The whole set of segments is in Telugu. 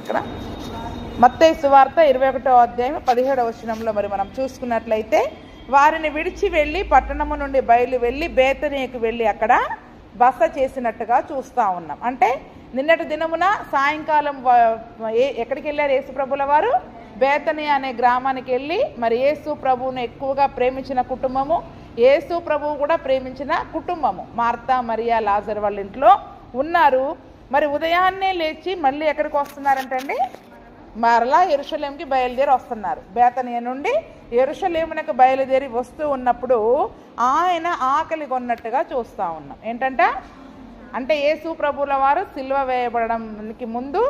ఇక్కడ మత్తయి సువార్త 21వ అధ్యాయం 17వ వచనంలో మరి మనం చూసుకున్నట్లయితే, వారిని విడిచి వెళ్ళి పట్టణము నుండి బయలు వెళ్ళి బేతనీయకు వెళ్ళి అక్కడ బస చేసినట్టుగా చూస్తూ ఉన్నాం. అంటే నిన్నటి దినమున సాయంకాలం ఎక్కడికి వెళ్ళారు యేసు ప్రభుల వారు? బేతనీ అనే గ్రామానికి వెళ్ళి మరి యేసు ప్రభువును ఎక్కువగా ప్రేమించిన కుటుంబము, యేసు ప్రభువు కూడా ప్రేమించిన కుటుంబము, మార్తా మరియా లాజరు వాళ్ళ ఇంట్లో ఉన్నారు. మరి ఉదయాన్నే లేచి మళ్ళీ ఎక్కడికి వస్తున్నారంటండి? మరలా యెరూషలేముకి బయలుదేరి వస్తున్నారు. బేతనియ నుండి యెరూషలేమునకు బయలుదేరి వస్తూ ఉన్నప్పుడు ఆయన ఆకలి కొన్నట్టుగా చూస్తూ ఉన్నాం. ఏంటంట అంటే యేసు ప్రభువుల వారు సిలువ వేయబడడానికి ముందు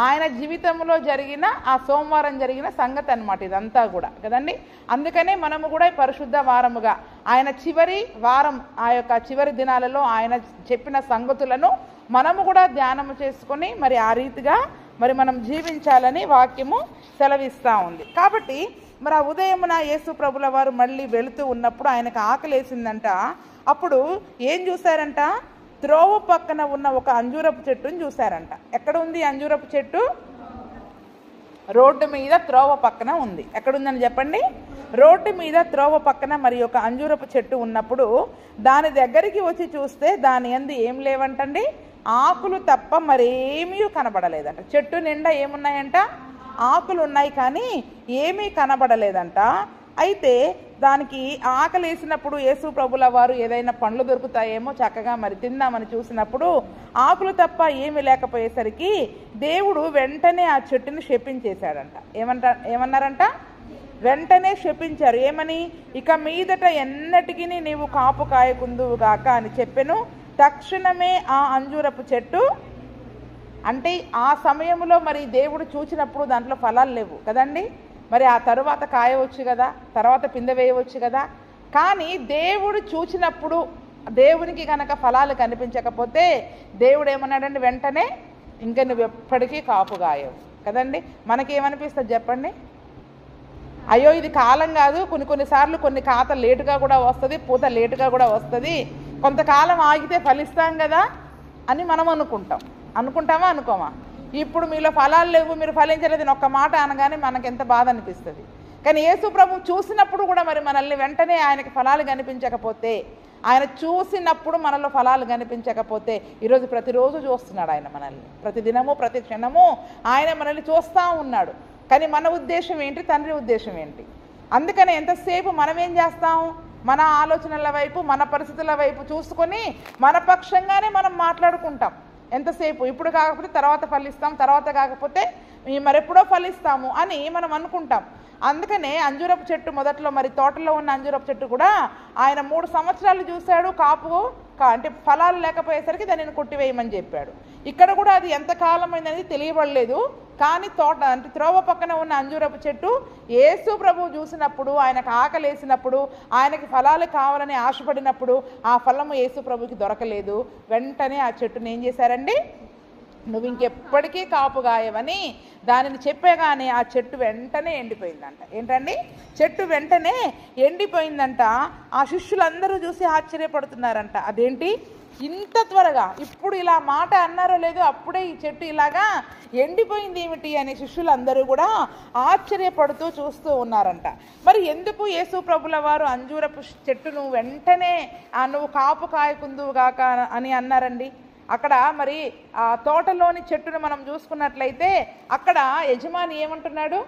ఆయన జీవితంలో జరిగిన ఆ సోమవారం జరిగిన సంగతి అన్నమాట ఇదంతా కూడా కదండి. అందుకనే మనము కూడా పరిశుద్ధ వారముగా ఆయన చివరి వారం, ఆ యొక్క చివరి దినాలలో ఆయన చెప్పిన సంగతులను మనము కూడా ధ్యానము చేసుకొని మరి ఆ రీతిగా మరి మనం జీవించాలని వాక్యము సెలవిస్తూ ఉంది. కాబట్టి మరి ఆ ఉదయమున యేసు ప్రభుల వారు మళ్ళీ వెళుతూ ఉన్నప్పుడు ఆయనకు ఆకలేసిందంట. అప్పుడు ఏం చూశారంట? త్రోవ పక్కన ఉన్న ఒక అంజూరపు చెట్టుని చూశారంట. ఎక్కడ ఉంది అంజూరపు చెట్టు? రోడ్డు మీద త్రోవ పక్కన ఉంది. ఎక్కడుందని చెప్పండి? రోడ్డు మీద త్రోవ పక్కన మరి ఒక అంజూరపు చెట్టు ఉన్నప్పుడు దాని దగ్గరికి వచ్చి చూస్తే దాని యందు ఏం లేవంటండి? ఆకులు తప్ప మరేమీ కనబడలేదంట. చెట్టు నిండా ఏమున్నాయంట? ఆకులు ఉన్నాయి, కానీ ఏమీ కనబడలేదంట. అయితే దానికి ఆకలి వేసినప్పుడు యేసు ప్రభుల వారు ఏదైనా పండ్లు దొరుకుతాయేమో చక్కగా మరి తిందామని చూసినప్పుడు ఆకులు తప్ప ఏమీ లేకపోయేసరికి దేవుడు వెంటనే ఆ చెట్టుని శపించేశాడంట. ఏమన్నారంట? వెంటనే శపించారు. ఏమని? ఇక మీదట ఎన్నటికి నీవు కాపు కాయకుందువు గాక అని చెప్పెను. తక్షణమే ఆ అంజూరపు చెట్టు, అంటే ఆ సమయంలో మరి దేవుడు చూచినప్పుడు దాంట్లో ఫలాలు లేవు కదండి. మరి ఆ తరువాత కాయవచ్చు కదా, తర్వాత పిందె వేయవచ్చు కదా. కానీ దేవుడు చూచినప్పుడు దేవునికి కనుక ఫలాలు కనిపించకపోతే దేవుడు ఏమన్నాడండి? వెంటనే ఇంకా నువ్వు ఎప్పటికీ కాపు కాయవు కదండి. మనకేమనిపిస్తుంది చెప్పండి? అయ్యో ఇది కాలం కాదు, కొన్నిసార్లు కొన్ని ఖాత లేటుగా కూడా వస్తుంది, పూత లేటుగా కూడా వస్తుంది, కొంతకాలం ఆగితే ఫలిస్తాం కదా అని మనం అనుకుంటామా అనుకోమా? ఇప్పుడు మీలో ఫలాలు లేవు, మీరు ఫలించలేదని ఒక్క మాట అనగానే మనకు ఎంత బాధ అనిపిస్తుంది. కానీ యేసు ప్రభు చూసినప్పుడు కూడా మరి మనల్ని వెంటనే ఆయనకి ఫలాలు కనిపించకపోతే, ఆయన చూసినప్పుడు మనలో ఫలాలు కనిపించకపోతే, ఈరోజు ప్రతిరోజు చూస్తున్నాడు ఆయన మనల్ని, ప్రతిదినము ప్రతి క్షణము ఆయన మనల్ని చూస్తూ ఉన్నాడు. కానీ మన ఉద్దేశం ఏంటి? తండ్రి ఉద్దేశం ఏంటి? అందుకని ఎంతసేపు మనం ఏం చేస్తాం? మన ఆలోచనల వైపు, మన పరిస్థితుల వైపు చూసుకొని మన పక్షంగానే మనం మాట్లాడుకుంటాం. ఎంతసేపు ఇప్పుడు కాకపోతే తర్వాత ఫలిస్తాం, తర్వాత కాకపోతే మరెప్పుడో ఫలిస్తాము అని మనం అనుకుంటాం. అందుకనే అంజూరపు చెట్టు మొదట్లో మరి తోటలో ఉన్న అంజూరపు చెట్టు కూడా ఆయన 3 సంవత్సరాలు చూశాడు, కాపు అంటే ఫలాలు లేకపోయేసరికి దానిని కొట్టివేయమని చెప్పాడు. ఇక్కడ కూడా అది ఎంతకాలం అయిందనేది తెలియబడలేదు. కానీ తోట అంటే త్రోవ పక్కన ఉన్న అంజూరపు చెట్టు యేసు ప్రభువు చూసినప్పుడు, ఆయనకు ఆకలేసినప్పుడు, ఆయనకి ఫలాలు కావాలని ఆశపడినప్పుడు ఆ ఫలము యేసు ప్రభుకి దొరకలేదు. వెంటనే ఆ చెట్టుని ఏం చేశారండి? నువ్వు ఇంకెప్పటికీ కాపు గాయవని దానిని చెప్పేగానే ఆ చెట్టు వెంటనే ఎండిపోయిందంట. ఏంటండి? చెట్టు వెంటనే ఎండిపోయిందంట. ఆ శిష్యులందరూ చూసి ఆశ్చర్యపడుతున్నారంట. అదేంటి ఇంత త్వరగా, ఇప్పుడు ఇలా మాట అన్నారో లేదో అప్పుడే ఈ చెట్టు ఇలాగా ఎండిపోయింది ఏమిటి అని శిష్యులందరూ కూడా ఆశ్చర్యపడుతూ చూస్తూ ఉన్నారంట. మరి ఎందుకు యేసు ప్రభుల వారు అంజూరపు చెట్టును వెంటనే నువ్వు కాపు కాయకుందువుగాక అని అన్నారండి? అక్కడ మరి ఆ తోటలోని చెట్టును మనం చూసుకున్నట్లయితే అక్కడ యజమాని ఏమంటున్నాడు?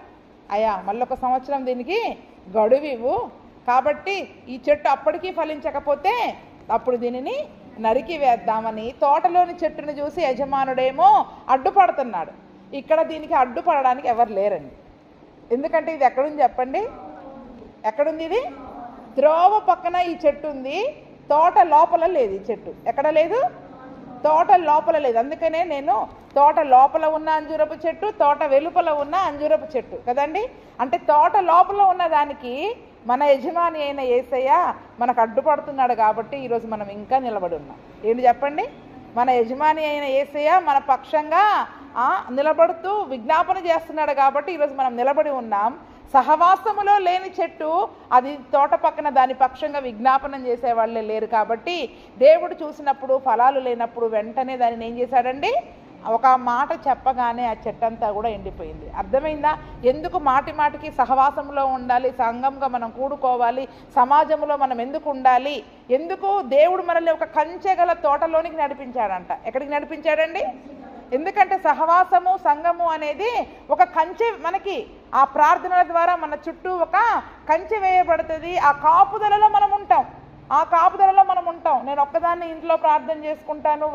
అయ్యా మళ్ళొక సంవత్సరం దీనికి గడువివు, కాబట్టి ఈ చెట్టు అప్పటికీ ఫలించకపోతే అప్పుడు దీనిని నరికి వేద్దామని తోటలోని చెట్టును చూసి యజమానుడేమో అడ్డుపడుతున్నాడు. ఇక్కడ దీనికి అడ్డుపడడానికి ఎవరు లేరండి. ఎందుకంటే ఇది ఎక్కడుంది చెప్పండి? ఎక్కడుంది ఇది? త్రోవ పక్కన ఈ చెట్టు ఉంది, తోట లోపల లేదు. ఈ చెట్టు ఎక్కడ లేదు? తోట లోపల లేదు. అందుకనే నేను తోట లోపల ఉన్న అంజూరపు చెట్టు, తోట వెలుపల ఉన్న అంజూరపు చెట్టు కదండి. అంటే తోట లోపల ఉన్న దానికి మన యజమాని అయిన యేసయ్య మనకు అడ్డుపడుతున్నాడు కాబట్టి ఈరోజు మనం ఇంకా నిలబడి ఉన్నాం. ఏంటి చెప్పండి? మన యజమాని అయిన యేసయ్య మన పక్షంగా నిలబడుతూ విజ్ఞాపన చేస్తున్నాడు కాబట్టి ఈరోజు మనం నిలబడి ఉన్నాం. సహవాసములో లేని చెట్టు అది తోట పక్కన దాని పక్షంగా విజ్ఞాపనం చేసేవాళ్ళే లేరు కాబట్టి దేవుడు చూసినప్పుడు ఫలాలు లేనప్పుడు వెంటనే దానిని ఏం చేశాడండి? ఒక మాట చెప్పగానే ఆ చెట్టంతా కూడా ఎండిపోయింది. అర్థమైందా? ఎందుకు మాటి మాటికి సహవాసంలో ఉండాలి, సంఘంగా మనం కూడుకోవాలి, సమాజంలో మనం ఎందుకు ఉండాలి, ఎందుకు దేవుడు మనల్ని ఒక కంచెగల తోటలోనికి నడిపించాడంట. ఎక్కడికి నడిపించాడండి? ఎందుకంటే సహవాసము, సంఘము అనేది ఒక కంచె. మనకి ఆ ప్రార్థనల ద్వారా మన చుట్టూ ఒక కంచె వేయబడుతుంది. ఆ కాపుదలలో మనం ఉంటాం. నేను ఒక్కదాన్ని ఇంట్లో ప్రార్థన చేసుకుంటాను,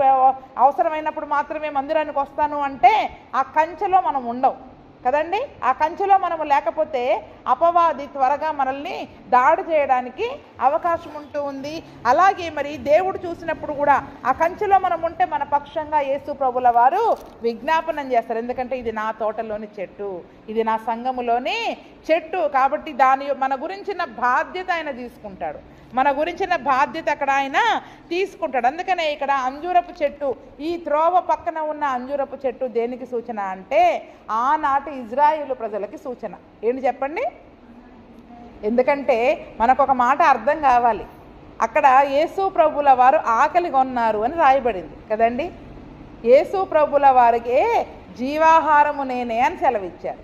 అవసరమైనప్పుడు మాత్రమే మందిరానికి వస్తాను అంటే ఆ కంచెలో మనం ఉండం కదండి. ఆ కంచెలో మనము లేకపోతే అపవాది త్వరగా మనల్ని దాడి చేయడానికి అవకాశం ఉంటూ ఉంది. అలాగే మరి దేవుడు చూసినప్పుడు కూడా ఆ కంచెలో మనం ఉంటే మన పక్షంగా యేసు ప్రభుల వారు విజ్ఞాపనం చేస్తారు. ఎందుకంటే ఇది నా తోటలోని చెట్టు, ఇది నా సంఘములోని చెట్టు. కాబట్టి మన గురించిన బాధ్యత ఆయన తీసుకుంటాడు. అక్కడ ఆయన తీసుకుంటాడు. అందుకనే ఇక్కడ అంజూరపు చెట్టు, ఈ త్రోవ పక్కన ఉన్న అంజూరపు చెట్టు దేనికి సూచన అంటే ఆనాటి ఇజ్రాయేలు ప్రజలకి సూచన. ఏంటి చెప్పండి? ఎందుకంటే మనకొక మాట అర్థం కావాలి. అక్కడ యేసు ప్రభుల వారు ఆకలి కొన్నారు అని రాయబడింది కదండి. యేసు ప్రభుల వారికి జీవాహారము నేనే అని సెలవిచ్చారు.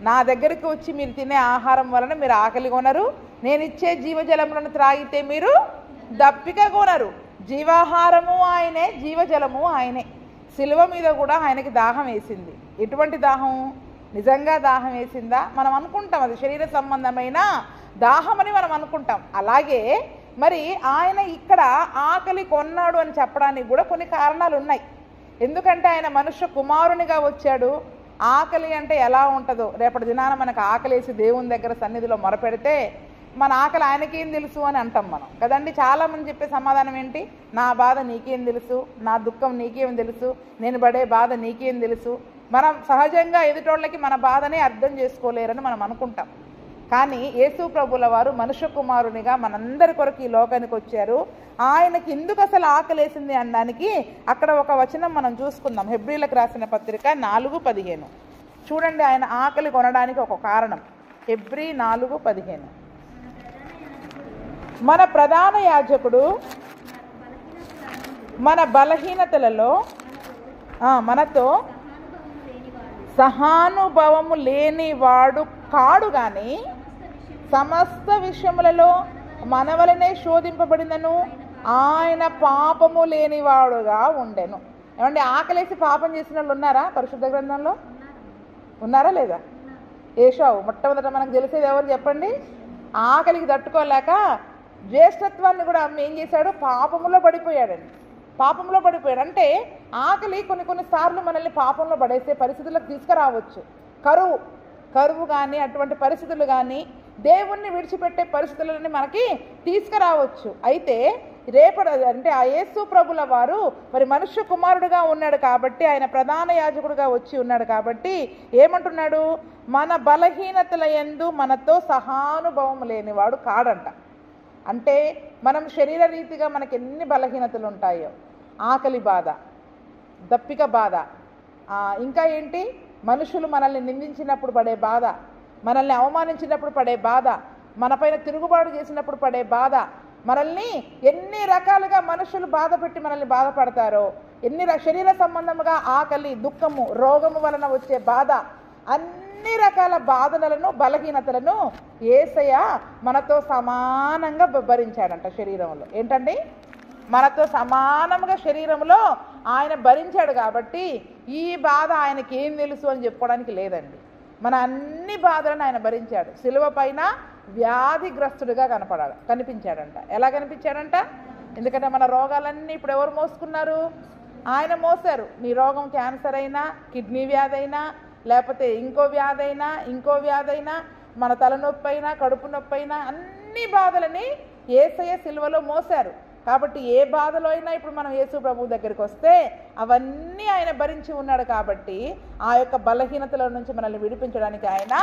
నా దగ్గరికి వచ్చి మీరు తినే ఆహారం వలన మీరు ఆకలి కొనరు, నేను ఇచ్చే జీవజలములను త్రాగితే మీరు దప్పిక కొనరు. జీవాహారము ఆయనే, జీవజలము ఆయనే. శిలువ మీద కూడా ఆయనకి దాహం వేసింది. ఎటువంటి దాహం? నిజంగా దాహం వేసిందా? మనం అనుకుంటాం అది శరీర సంబంధమైన దాహం అని మనం అనుకుంటాం. అలాగే మరి ఆయన ఇక్కడ ఆకలి కొన్నాడు అని చెప్పడానికి కూడా కొన్ని కారణాలు ఉన్నాయి. ఎందుకంటే ఆయన మనుష్య కుమారునిగా వచ్చాడు. ఆకలి అంటే ఎలా ఉంటుందో రేపటి దినాన మనకు ఆకలేసి దేవుని దగ్గర సన్నిధిలో మొరపెడితే మన ఆకలి ఆయనకేం తెలుసు అని అంటాం మనం కదండి. చాలామంది చెప్పే సమాధానం ఏంటి? నా బాధ నీకేం తెలుసు, నా దుఃఖం నీకేం తెలుసు, నేను పడే బాధ నీకేం తెలుసు. మనం సహజంగా ఎదుటోళ్ళకి మన బాధనే అర్థం చేసుకోలేరని మనం అనుకుంటాం. కానీ యేసు ప్రభుల వారు మనుష్య కుమారునిగా మనందరి కొరకు ఈ లోకానికి వచ్చారు. ఆయనకి ఎందుకు అసలు ఆకలేసింది అనడానికి అక్కడ ఒక వచనం మనం చూసుకుందాం. హెబ్రీలకు రాసిన పత్రిక 4:15 చూడండి. ఆయన ఆకలి కొనడానికి ఒక కారణం. హెబ్రీ 4:15 మన ప్రధాన యాజకుడు మన బలహీనతలలో మనతో సహానుభవము లేనివాడు కాడు గాని సమస్త విషయములలో మన వలనే శోధింపబడినను ఆయన పాపము లేనివాడుగా ఉండెను. ఏమంటే ఆకలేసి పాపం చేసిన వాళ్ళు ఉన్నారా పరిశుద్ధ గ్రంథంలో? ఉన్నారా లేదా? ఏషావు మొట్టమొదట మనకు తెలిసేది ఎవరు చెప్పండి? ఆకలికి తట్టుకోలేక జ్యేష్ఠత్వాన్ని కూడా అమ్మ ఏం చేశాడు? పాపములో పడిపోయాడండి. అంటే ఆకలి కొన్నిసార్లు మనల్ని పాపంలో పడేసే పరిస్థితులకు తీసుకురావచ్చు. కరువు కానీ అటువంటి పరిస్థితులు కానీ దేవుణ్ణి విడిచిపెట్టే పరిస్థితులని మనకి తీసుకురావచ్చు. అయితే అంటే ఆ యేసు ప్రభుల వారు మరి మనుష్య కుమారుడుగా ఉన్నాడు కాబట్టి, ఆయన ప్రధాన యాజకుడుగా వచ్చి ఉన్నాడు కాబట్టి ఏమంటున్నాడు? మన బలహీనతల యందు మనతో సహానుభవం లేనివాడు కాడంట. అంటే మనం శరీర రీతిగా మనకి ఎన్ని బలహీనతలు ఉంటాయో, ఆకలి బాధ, దప్పిక బాధ, ఇంకా ఏంటి, మనుషులు మనల్ని నిందించినప్పుడు పడే బాధ, మనల్ని అవమానించినప్పుడు పడే బాధ, మనపైన తిరుగుబాటు చేసినప్పుడు పడే బాధ, మనల్ని ఎన్ని రకాలుగా మనుషులు బాధ పెట్టి మనల్ని బాధపడతారో, శరీర సంబంధముగా ఆకలి, దుఃఖము, రోగము వలన వచ్చే బాధ, అన్ని రకాల బాధలను, బలహీనతలను యేసయ్య మనతో సమానంగా భరించాడంట శరీరంలో. ఏంటండి? మనతో సమానంగా శరీరంలో ఆయన భరించాడు కాబట్టి ఈ బాధ ఆయనకి ఏం తెలుసు అని చెప్పుకోవడానికి లేదండి. మన అన్ని బాధలను ఆయన భరించాడు. శిలువ పైన వ్యాధిగ్రస్తుడిగా కనిపించాడంట. ఎలా కనిపించాడంట? ఎందుకంటే మన రోగాలన్నీ ఇప్పుడు ఎవరు మోసుకున్నారు? ఆయన మోసారు. నీ రోగం క్యాన్సర్ అయినా, కిడ్నీ వ్యాధి అయినా, లేకపోతే ఇంకో వ్యాధి అయినా, మన తలనొప్పి అయినా, కడుపు నొప్పి అయినా, అన్ని బాధలని యేసయ్య సిలువలో మోసారు. కాబట్టి ఏ బాధలో అయినా ఇప్పుడు మనం యేసు ప్రభు దగ్గరికి వస్తే అవన్నీ ఆయన భరించి ఉన్నాడు. కాబట్టి ఆ యొక్క బలహీనతల నుంచి మనల్ని విడిపించడానికి ఆయన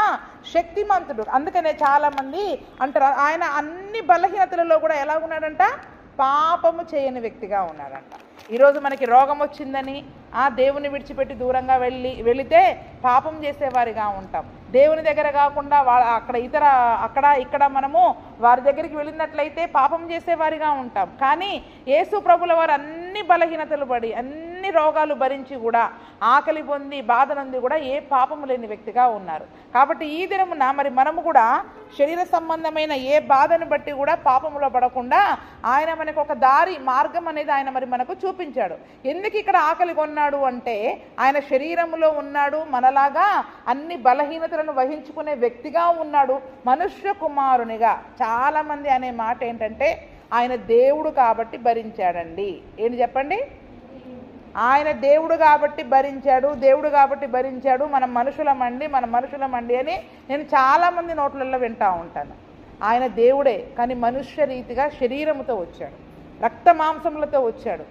శక్తిమంతుడు. అందుకనే చాలామంది అంటారు ఆయన అన్ని బలహీనతలలో కూడా ఎలా ఉన్నాడంట? పాపము చేయని వ్యక్తిగా ఉన్నాడంట. ఈరోజు మనకి రోగం వచ్చిందని దేవుని విడిచిపెట్టి దూరంగా వెళితే పాపం చేసేవారిగా ఉంటాం. దేవుని దగ్గర కాకుండా ఇక్కడ మనము వారి దగ్గరికి వెళ్ళినట్లయితే పాపం చేసేవారిగా ఉంటాం. కానీ యేసు ప్రభుల వారు అన్ని బలహీనతలు పడి, అన్ని ఎన్ని రోగాలు భరించి కూడా, ఆకలి పొంది బాధ నుండి కూడా ఏ పాపము లేని వ్యక్తిగా ఉన్నారు. కాబట్టి ఈ దినమున మరి మనము కూడా శరీర సంబంధమైన ఏ బాధను బట్టి కూడా పాపములో పడకుండా ఆయన మనకు ఒక దారి మార్గం అనేది ఆయన మరి మనకు చూపించాడు. ఎందుకు ఇక్కడ ఆకలి కొన్నాడు అంటే ఆయన శరీరములో ఉన్నాడు, మనలాగా అన్ని బలహీనతలను వహించుకునే వ్యక్తిగా ఉన్నాడు, మనుష్య కుమారునిగా. చాలా మంది అనే మాట ఏంటంటే ఆయన దేవుడు కాబట్టి భరించాడండి. ఏంటి చెప్పండి? ఆయన దేవుడు కాబట్టి భరించాడు, దేవుడు కాబట్టి భరించాడు, మనం మనుషులమండి అని నేను చాలామంది నోట్లలో వింటూ ఉంటాను. ఆయన దేవుడే, కానీ మనుష్య రీతిగా శరీరముతో వచ్చాడు, రక్త మాంసములతో వచ్చాడు.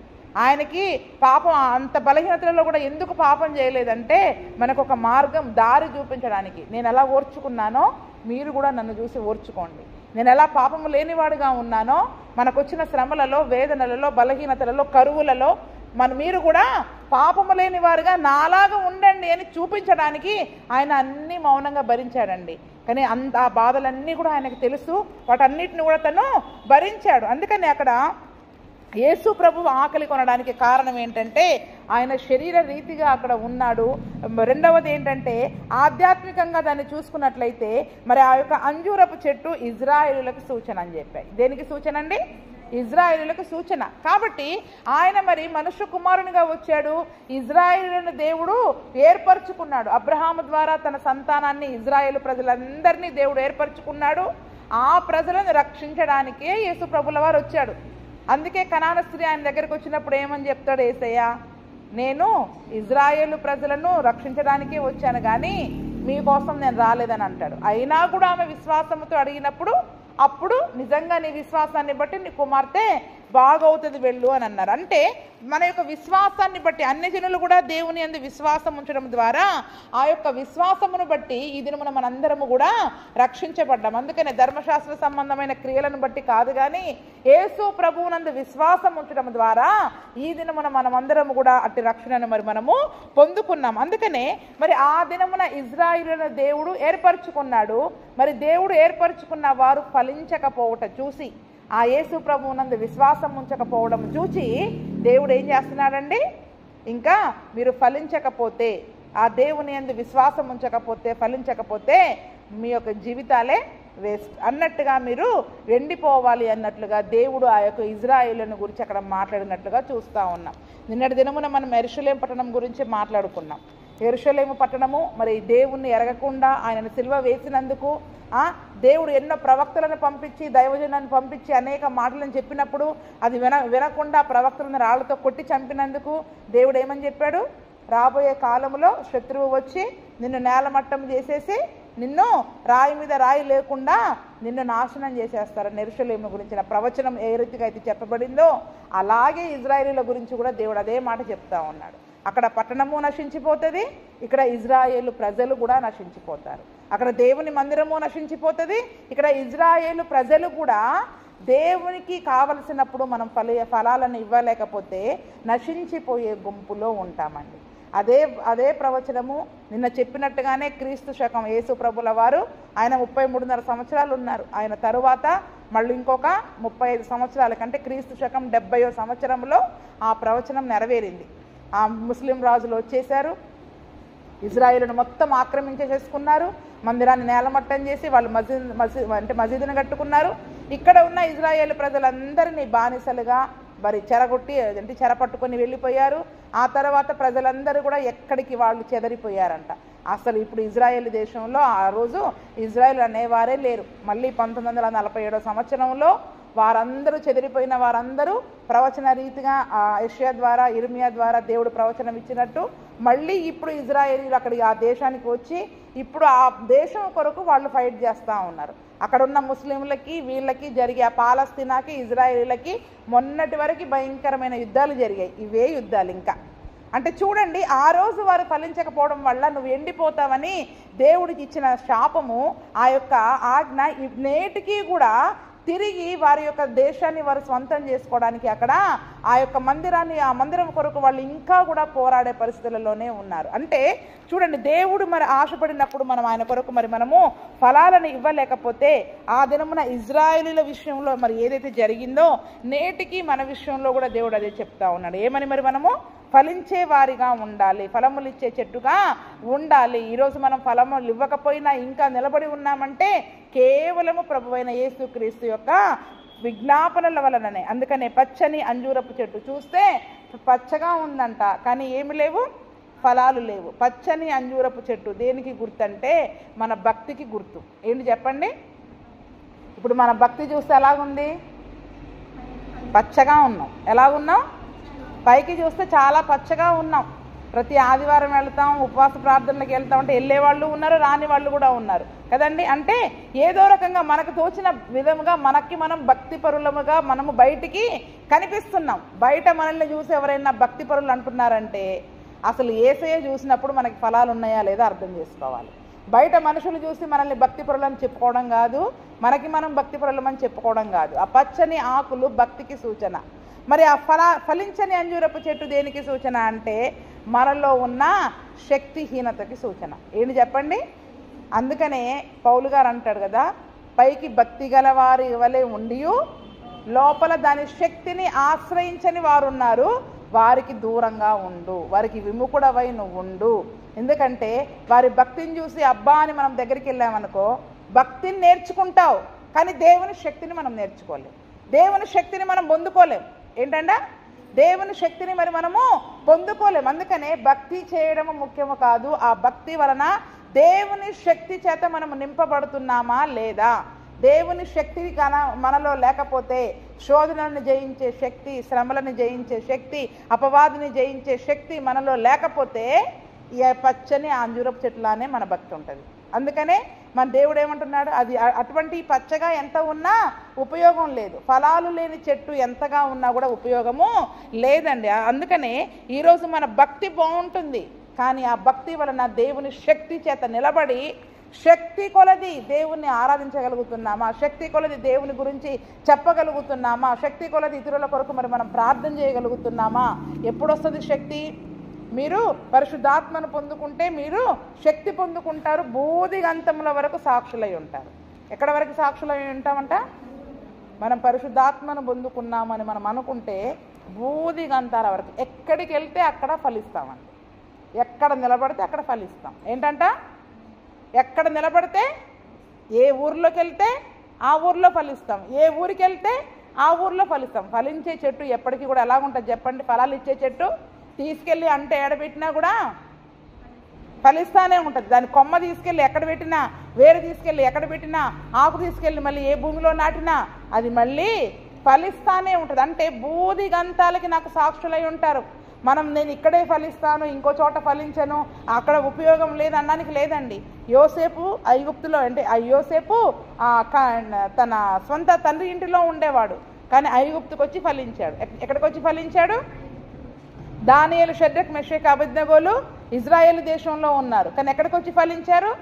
ఆయనకి పాపం అంత బలహీనతలలో కూడా ఎందుకు పాపం చేయలేదంటే మనకు ఒక మార్గం, దారి చూపించడానికి. నేను ఎలా ఓర్చుకున్నానో మీరు కూడా నన్ను చూసి ఓర్చుకోండి. నేను ఎలా పాపము లేనివాడుగా ఉన్నానో మనకొచ్చిన శ్రమలలో, వేదనలలో, బలహీనతలలో, కరువులలో మీరు కూడా పాపము లేని వారుగా నాలాగా ఉండండి అని చూపించడానికి ఆయన అన్ని మౌనంగా భరించాడండి. కానీ ఆ బాధలన్నీ కూడా ఆయనకు తెలుసు, వాటన్నిటిని కూడా తను భరించాడు. అందుకని అక్కడ యేసు ప్రభు ఆకలి కొనడానికి కారణం ఏంటంటే ఆయన శరీర రీతిగా అక్కడ ఉన్నాడు. రెండవది ఏంటంటే ఆధ్యాత్మికంగా దాన్ని చూసుకున్నట్లయితే మరి ఆ యొక్క అంజూరపు చెట్టు ఇజ్రాయేలులకు సూచన అని చెప్పాయి. దేనికి సూచన అండి? ఇజ్రాయేలులకు సూచన. కాబట్టి ఆయన మరి మనుష్య కుమారునిగా వచ్చాడు, ఇజ్రాయేలును దేవుడు ఏర్పరచుకున్నాడు. అబ్రహాము ద్వారా తన సంతానాన్ని, ఇజ్రాయేలు ప్రజలందరినీ దేవుడు ఏర్పరచుకున్నాడు. ఆ ప్రజలను రక్షించడానికే యేసు ప్రభుల వారు వచ్చాడు. అందుకే కనాన స్త్రీ ఆయన దగ్గరికి వచ్చినప్పుడు ఏమని చెప్తాడు యేసయ్య? నేను ఇజ్రాయేలు ప్రజలను రక్షించడానికే వచ్చాను కానీ మీకోసం నేను రాలేదని అంటాడు. అయినా కూడా ఆమె విశ్వాసంతో అడిగినప్పుడు అప్పుడు నిజంగా నీ విశ్వాసాన్ని బట్టి నీ కుమార్తె బాగవుతుంది, వెళ్ళు అని అన్నారు. అంటే మన యొక్క విశ్వాసాన్ని బట్టి అన్ని జనులు కూడా దేవుని యందు విశ్వాసం ఉంచడం ద్వారా ఆ యొక్క విశ్వాసమును బట్టి ఈ దినమున మనందరము కూడా రక్షించబడ్డాం. అందుకనే ధర్మశాస్త్ర సంబంధమైన క్రియలను బట్టి కాదు కానీ యేసు ప్రభువునందు విశ్వాసం ఉంచడం ద్వారా ఈ దినమున మనమందరము కూడా అట్టి రక్షణను మరి మనము పొందుకున్నాం. అందుకనే మరి ఆ దినమున ఇజ్రాయేలును దేవుడు ఏర్పరచుకున్నాడు. మరి దేవుడు ఏర్పరచుకున్న వారు ఫలించకపోవట చూసి, ఆ యేసు ప్రభువునందు విశ్వాసం ఉంచకపోవడం చూచి దేవుడు ఏం చేస్తున్నాడండి? ఇంకా మీరు ఫలించకపోతే, ఆ దేవుని యందు విశ్వాసం ఉంచకపోతే, ఫలించకపోతే మీ యొక్క జీవితాలే వేస్ట్ అన్నట్టుగా మీరు వెండిపోవాలి అన్నట్లుగా దేవుడు ఆ యొక్క ఇజ్రాయేలును గురించి అక్కడ మాట్లాడినట్లుగా చూస్తూ ఉన్నాం. నిన్నటి దినమున మనం యెరూషలేము పట్టణం గురించి మాట్లాడుకున్నాం. యెరూషలేము పట్టణము మరి దేవుణ్ణి ఎరగకుండా ఆయనను సిలువ వేసినందుకు దేవుడు ఎన్నో ప్రవక్తలను పంపించి, దైవజనాన్ని పంపించి అనేక మాటలను చెప్పినప్పుడు అది వినకుండా ప్రవక్తలను రాళ్లతో కొట్టి చంపినందుకు దేవుడు ఏమని చెప్పాడు? రాబోయే కాలంలో శత్రువు వచ్చి నిన్ను నేలమట్టం చేసేసి నిన్ను రాయి మీద రాయి లేకుండా నిన్ను నాశనం చేసేస్తారని యెరూషలేము గురించిన ప్రవచనం ఏ రీతిగా అయితే చెప్పబడిందో అలాగే ఇజ్రాయేలీల గురించి కూడా దేవుడు అదే మాట చెప్తా ఉన్నాడు. అక్కడ పట్టణము నశించిపోతుంది, ఇక్కడ ఇజ్రాయేలు ప్రజలు కూడా నశించిపోతారు. అక్కడ దేవుని మందిరము నశించిపోతుంది, ఇక్కడ ఇజ్రాయేలు ప్రజలు కూడా దేవునికి కావలసినప్పుడు మనం ఫలాలను ఇవ్వలేకపోతే నశించిపోయే గుంపులో ఉంటామండి. అదే ప్రవచనము నిన్న చెప్పినట్టుగానే క్రీస్తు శకం యేసు ప్రభుల వారు ఆయన 33.5 సంవత్సరాలు ఉన్నారు. ఆయన తరువాత మళ్ళీ ఇంకొక 35 సంవత్సరాల కంటే క్రీస్తు శకం 70వ సంవత్సరంలో ఆ ప్రవచనం నెరవేరింది. ఆ ముస్లిం రాజులు వచ్చేసారు, ఇజ్రాయేలును మొత్తం ఆక్రమించేసేసుకున్నారు, మందిరాన్ని నేలమట్టం చేసి వాళ్ళు మసీదును కట్టుకున్నారు. ఇక్కడ ఉన్న ఇజ్రాయేలు ప్రజలందరినీ బానిసలుగా మరి చెరపట్టుకొని వెళ్ళిపోయారు. ఆ తర్వాత ప్రజలందరూ కూడా ఎక్కడికి వాళ్ళు చెదరిపోయారంట. అసలు ఇప్పుడు ఇజ్రాయేల్ దేశంలో ఆ రోజు ఇజ్రాయేల్ అనేవారే లేరు. మళ్ళీ 1947 సంవత్సరంలో వారందరూ చెదిరిపోయిన వారందరూ ప్రవచన రీతిగా యెషయా ద్వారా, ఇర్మియా ద్వారా దేవుడు ప్రవచనం ఇచ్చినట్టు మళ్ళీ ఇప్పుడు ఇజ్రాయేలీలు అక్కడికి ఆ దేశానికి వచ్చి ఇప్పుడు ఆ దేశం కొరకు వాళ్ళు ఫైట్ చేస్తూ ఉన్నారు. అక్కడ ఉన్న ముస్లింలకి వీళ్ళకి జరిగే ఆ పాలస్తీనాకి ఇజ్రాయేలీలకి మొన్నటి వరకు భయంకరమైన యుద్ధాలు జరిగాయి. ఇవే యుద్ధాలు ఇంకా. అంటే చూడండి, ఆ రోజు వారు ఫలించకపోవడం వల్ల నువ్వు ఎండిపోతావని దేవుడికి ఇచ్చిన శాపము, ఆ యొక్క ఆజ్ఞ నేటికి కూడా తిరిగి వారి యొక్క దేశాన్ని వారు స్వంతం చేసుకోవడానికి అక్కడ ఆ యొక్క మందిరాన్ని, ఆ మందిరం కొరకు వాళ్ళు ఇంకా కూడా పోరాడే పరిస్థితులలోనే ఉన్నారు. అంటే చూడండి, దేవుడు మరి ఆశపడినప్పుడు మనం ఆయన కొరకు మరి మనము ఫలాలను ఇవ్వలేకపోతే ఆ దినమున ఇజ్రాయేలీల విషయంలో మరి ఏదైతే జరిగిందో నేటికి మన విషయంలో కూడా దేవుడు అదే చెప్తా ఉన్నాడు. ఏమని? మరి మనము ఫలించే వారిగా ఉండాలి, ఫలములు ఇచ్చే చెట్టుగా ఉండాలి. ఈరోజు మనం ఫలములు ఇవ్వకపోయినా ఇంకా నిలబడి ఉన్నామంటే కేవలము ప్రభువైన యేసుక్రీస్తు యొక్క విజ్ఞాపనల వలననే. అందుకనే పచ్చని అంజూరపు చెట్టు చూస్తే పచ్చగా ఉందంట, కానీ ఏమి లేవు, ఫలాలు లేవు. పచ్చని అంజూరపు చెట్టు దేనికి గుర్తంటే మన భక్తికి గుర్తు. ఏంటి చెప్పండి? ఇప్పుడు మన భక్తి చూస్తే ఎలాగుంది? పచ్చగా ఉన్నాం. ఎలాగున్నాం? పైకి చూస్తే చాలా పచ్చగా ఉన్నాం. ప్రతి ఆదివారం వెళ్తాం, ఉపవాస ప్రార్థనలకు వెళ్తాం. అంటే వెళ్ళేవాళ్ళు ఉన్నారు, రాని వాళ్ళు కూడా ఉన్నారు కదండి. అంటే ఏదో రకంగా మనకు తోచిన విధముగా మనకి మనం భక్తి పరులముగా మనము బయటికి కనిపిస్తున్నాం. బయట మనల్ని చూసి ఎవరైనా భక్తి పరులు అంటున్నారంటే అసలు యేసయ్య చూసినప్పుడు మనకి ఫలాలు ఉన్నాయా లేదా అర్థం చేసుకోవాలి. బయట మనుషులు చూసి మనల్ని భక్తి పరులని చెప్పుకోవడం కాదు, మనకి మనం భక్తి పరులమని చెప్పుకోవడం కాదు. ఆ పచ్చని ఆకులు భక్తికి సూచన. మరి ఆ ఫలించని అంజూరపు చెట్టు దేనికి సూచన అంటే మనలో ఉన్న శక్తిహీనతకి సూచన. ఏంటి చెప్పండి? అందుకనే పౌలు గారు అంటాడు కదా, పైకి భక్తి గల వారి వలె ఉండి లోపల దాని శక్తిని ఆశ్రయించని వారు ఉన్నారు, వారికి దూరంగా ఉండు, వారికి విముఖుడవై నువ్వు ఉండు. ఎందుకంటే వారి భక్తిని చూసి అబ్బా అని మనం దగ్గరికి వెళ్ళామనుకో భక్తిని నేర్చుకుంటావు, కానీ దేవుని శక్తిని మనం నేర్చుకోలేం, దేవుని శక్తిని మనం పొందుకోలేం. ఏంటంటే దేవుని శక్తిని మరి మనము పొందుకోలేం. అందుకనే భక్తి చేయడము ముఖ్యము కాదు, ఆ భక్తి వలన దేవుని శక్తి చేత మనము నింపబడుతున్నామా లేదా. దేవుని శక్తి మనలో లేకపోతే శోధనలను జయించే శక్తి, శ్రమలను జయించే శక్తి, అపవాదిని జయించే శక్తి మనలో లేకపోతే ఈ పచ్చని అంజూరపు చెట్లానే మన భక్తి ఉంటుంది. అందుకనే మన దేవుడు ఏమంటున్నాడు? అది అటువంటి పచ్చగా ఎంత ఉన్నా ఉపయోగం లేదు, ఫలాలు లేని చెట్టు ఎంతగా ఉన్నా కూడా ఉపయోగము లేదండి. అందుకనే ఈరోజు మన భక్తి బాగుంటుంది, కానీ ఆ భక్తి వలన దేవుని శక్తి చేత నిలబడి శక్తి కొలది దేవుణ్ణి ఆరాధించగలుగుతున్నామా, శక్తి కొలది దేవుని గురించి చెప్పగలుగుతున్నామా, శక్తి కొలది ఇతరుల కొరకు మరి మనం ప్రార్థన చేయగలుగుతున్నామా. ఎప్పుడు వస్తుంది శక్తి? మీరు పరిశుద్ధాత్మను పొందుకుంటే మీరు శక్తి పొందుకుంటారు, బూదిగంతముల వరకు సాక్షులై ఉంటారు. ఎక్కడ వరకు సాక్షులై ఉంటామంట? మనం పరిశుద్ధాత్మను పొందుకున్నామని మనం అనుకుంటే బూదిగంతాల వరకు, ఎక్కడికి వెళ్తే అక్కడ ఫలిస్తామండి. ఎక్కడ నిలబడితే అక్కడ ఫలిస్తాం. ఏంటంట? ఎక్కడ నిలబడితే, ఏ ఊర్లోకి వెళ్తే ఆ ఊర్లో ఫలిస్తాం, ఏ ఊరికి వెళ్తే ఆ ఊర్లో ఫలిస్తాం. ఫలించే చెట్టు ఎప్పటికీ కూడా ఎలాగుంటుంది చెప్పండి? ఫలాలు ఇచ్చే చెట్టు తీసుకెళ్ళి అంటే ఎడబెట్టినా కూడా ఫలిస్తానే ఉంటుంది. దాని కొమ్మ తీసుకెళ్ళి ఎక్కడ పెట్టినా, వేరు తీసుకెళ్ళి ఎక్కడ పెట్టినా, ఆకు తీసుకెళ్ళి మళ్ళీ ఏ భూమిలో నాటినా అది మళ్ళీ ఫలిస్తానే ఉంటుంది. అంటే బూదిగంతాలకి నాకు సాక్షులై ఉంటారు. నేను ఇక్కడే ఫలిస్తాను, ఇంకో చోట ఫలించను, అక్కడ ఉపయోగం లేదనడానికి లేదండి. యోసేపు ఐగుప్తులో, అంటే యోసేపు తన సొంత తండ్రి ఇంటిలో ఉండేవాడు, కానీ ఐగుప్తుకు వచ్చి ఫలించాడు. ఎక్కడికి వచ్చి ఫలించాడు? దానియేలు, షడ్రక్, మెషక్, అబేద్నెగోలు ఇజ్రాయేల్ దేశంలో ఉన్నారు, కానీ ఎక్కడికి వచ్చి ఫలించారు?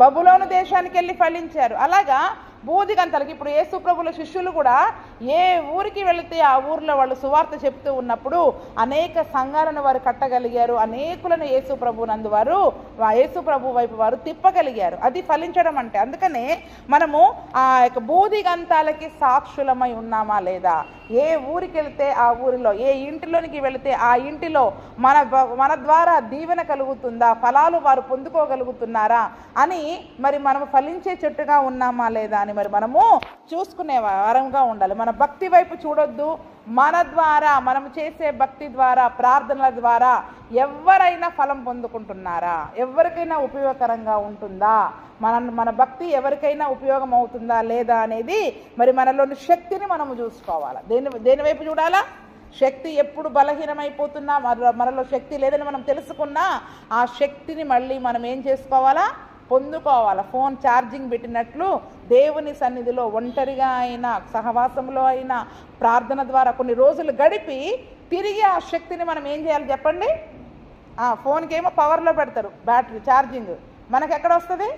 బబులోను దేశానికి వెళ్ళి ఫలించారు. అలాగా బూదిగంతలకి ఇప్పుడు యేసు ప్రభుల శిష్యులు కూడా ఏ ఊరికి వెళితే ఆ ఊర్లో వాళ్ళు సువార్త చెప్తూ ఉన్నప్పుడు అనేక సంఘాలను వారు కట్టగలిగారు, అనేకులను యేసు ప్రభు నందు వారు యేసు ప్రభు వైపు వారు తిప్పగలిగారు. అది ఫలించడం అంటే. అందుకనే మనము ఆ యొక్క బూదిగంతాలకి సాక్షులమై ఉన్నామా లేదా? ఏ ఊరికి వెళితే ఆ ఊరిలో, ఏ ఇంటిలోనికి వెళితే ఆ ఇంటిలో మన ద్వారా దీవెన కలుగుతుందా, ఫలాలు వారు పొందుకోగలుగుతున్నారా అని మరి మనము ఫలించే చెట్టుగా ఉన్నామా లేదా అని మరి మనము చూసుకునే వారంగా ఉండాలి. మన భక్తి వైపు చూడొద్దు. మన ద్వారా, మనం చేసే భక్తి ద్వారా, ప్రార్థనల ద్వారా ఎవరైనా ఫలం పొందుకుంటున్నారా, ఎవరికైనా ఉపయోగకరంగా ఉంటుందా, మన భక్తి ఎవరికైనా ఉపయోగం అవుతుందా లేదా అనేది మరి మనలోని శక్తిని మనము చూసుకోవాలి. దేని వైపు చూడాలా? శక్తి ఎప్పుడు బలహీనమైపోతున్నా, మనలో శక్తి లేదని మనం తెలుసుకున్నా ఆ శక్తిని మళ్ళీ మనం ఏం చేసుకోవాలా? పొందుకోవాలి. ఫోన్ ఛార్జింగ్ పెట్టినట్లు దేవుని సన్నిధిలో ఒంటరిగా అయినా, సహవాసంలో అయినా, ప్రార్థన ద్వారా కొన్ని రోజులు గడిపి తిరిగి ఆ శక్తిని మనం ఏం చేయాలి చెప్పండి? ఫోన్కి ఏమో పవర్లో పెడతారు బ్యాటరీ ఛార్జింగ్, మనకు ఎక్కడ వస్తుంది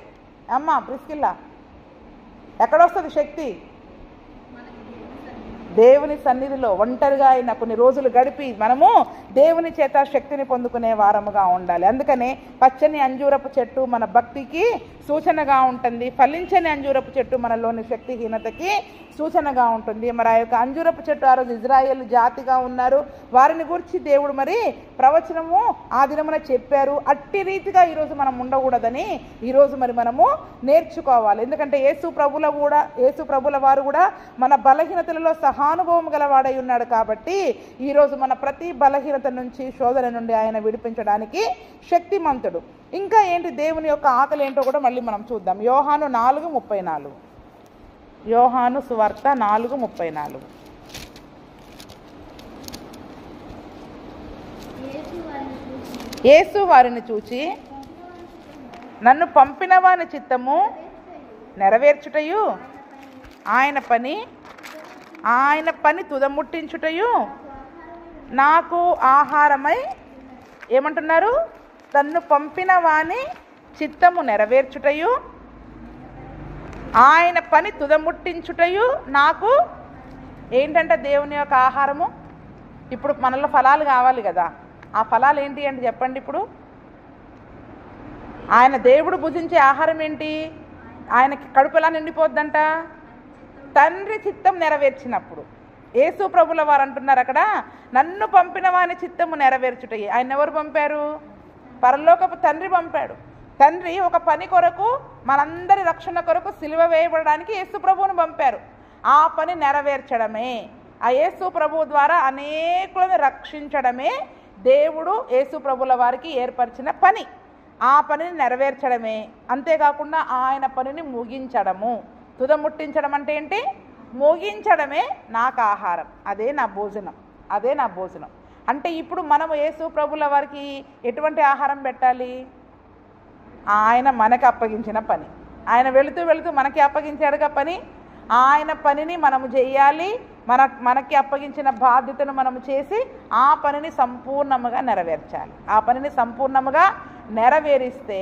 అమ్మ ప్రిస్కిల్లా? ఎక్కడ వస్తుంది శక్తి? దేవుని సన్నిధిలో ఒంటరిగా అయిన కొన్ని రోజులు గడిపి మనము దేవుని చేత శక్తిని పొందుకునే వారముగా ఉండాలి. అందుకనే పచ్చని అంజూరపు చెట్టు మన భక్తికి సూచనగా ఉంటుంది, ఫలించని అంజూరపు చెట్టు మనలోని శక్తిహీనతకి సూచనగా ఉంటుంది. మరి ఆ యొక్క అంజూరపు చెట్టు ఆ రోజు ఇజ్రాయేల్ జాతిగా ఉన్నారు, వారిని గురించి దేవుడు మరి ప్రవచనము ఆ దినమున చెప్పారు. అట్టి రీతిగా ఈరోజు మనం ఉండకూడదని ఈరోజు మరి మనము నేర్చుకోవాలి. ఎందుకంటే యేసు ప్రభుల వారు కూడా మన బలహీనతలలో సహానుభవం గలవాడై ఉన్నాడు. కాబట్టి ఈరోజు మన ప్రతి బలహీనత నుంచి, శోధన నుండి ఆయన విడిపించడానికి శక్తిమంతుడు. ఇంకా ఏంటి దేవుని యొక్క ఆకలి ఏంటో కూడా మళ్ళీ మనం చూద్దాం. యోహాను 4:34, యోహాను సువార్త 4:34. యేసు వారిని చూచి నన్ను పంపిన వాని చిత్తము నెరవేర్చుటయు ఆయన పని తుదముట్టించుటయు నాకు ఆహారమై ఏమంటున్నారు? తన్ను పంపిన వాని చిత్తము నెరవేర్చుటయు ఆయన పని తుదముట్టించుటయు నాకు ఏంటంటే దేవుని యొక్క ఆహారము. ఇప్పుడు మనలో ఫలాలు కావాలి కదా, ఆ ఫలాలు ఏంటి అంటే చెప్పండి. ఇప్పుడు ఆయన దేవుడు భుజించే ఆహారం ఏంటి? ఆయనకి కడుపు ఎలా నిండిపోద్దంట? తండ్రి చిత్తం నెరవేర్చినప్పుడు. యేసు ప్రభుల వారు అంటున్నారు అక్కడ, నన్ను పంపిన వాని చిత్తము నెరవేర్చుటయే. ఆయన ఎవరు పంపారు? పరలోకపు తండ్రి పంపాడు. తండ్రి ఒక పని కొరకు, మనందరి రక్షణ కొరకు సిలువ వేయబడడానికి యేసు ప్రభువును పంపారు. ఆ పని నెరవేర్చడమే, ఆ యేసు ప్రభువు ద్వారా అనేకులను రక్షించడమే దేవుడు యేసు ప్రభుల వారికి ఏర్పరిచిన పని. ఆ పనిని నెరవేర్చడమే, అంతేకాకుండా ఆయన పనిని ముగించడము. తుదముట్టించడం అంటే ఏంటి? ముగించడమే నాకు ఆహారం, అదే నా భోజనం, అదే నా భోజనం. అంటే ఇప్పుడు మనము యేసు ప్రభుల వారికి ఎటువంటి ఆహారం పెట్టాలి? ఆయన మనకి అప్పగించిన పని. ఆయన వెళుతూ వెళుతూ మనకి అప్పగించాడుగా పని. ఆయన పనిని మనము చేయాలి. మనకి అప్పగించిన బాధ్యతను మనము చేసి ఆ పనిని సంపూర్ణముగా నెరవేర్చాలి. ఆ పనిని సంపూర్ణముగా నెరవేరిస్తే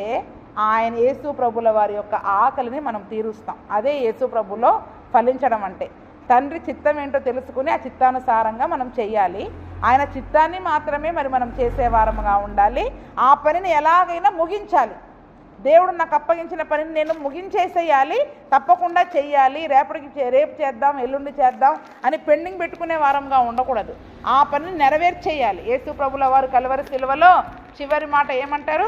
ఆయన యేసు ప్రభుల వారి యొక్క ఆకలిని మనం తీరుస్తాం. అదే యేసు ప్రభులో ఫలించడం అంటే. తండ్రి చిత్తం ఏంటో తెలుసుకుని ఆ చిత్తానుసారంగా మనం చెయ్యాలి. ఆయన చిత్తాన్ని మాత్రమే మరి మనం చేసేవారముగా ఉండాలి. ఆ పనిని ఎలాగైనా ముగించాలి. దేవుడు నాకు అప్పగించిన పనిని నేను ముగించేసేయాలి, తప్పకుండా చెయ్యాలి. రేపు చేద్దాం, ఎల్లుండి చేద్దాం అని పెండింగ్ పెట్టుకునే వారంగా ఉండకూడదు. ఆ పనిని నెరవేర్చేయాలి. యేసు ప్రభుల వారు కలువరి సిలువలో చివరి మాట ఏమంటారు?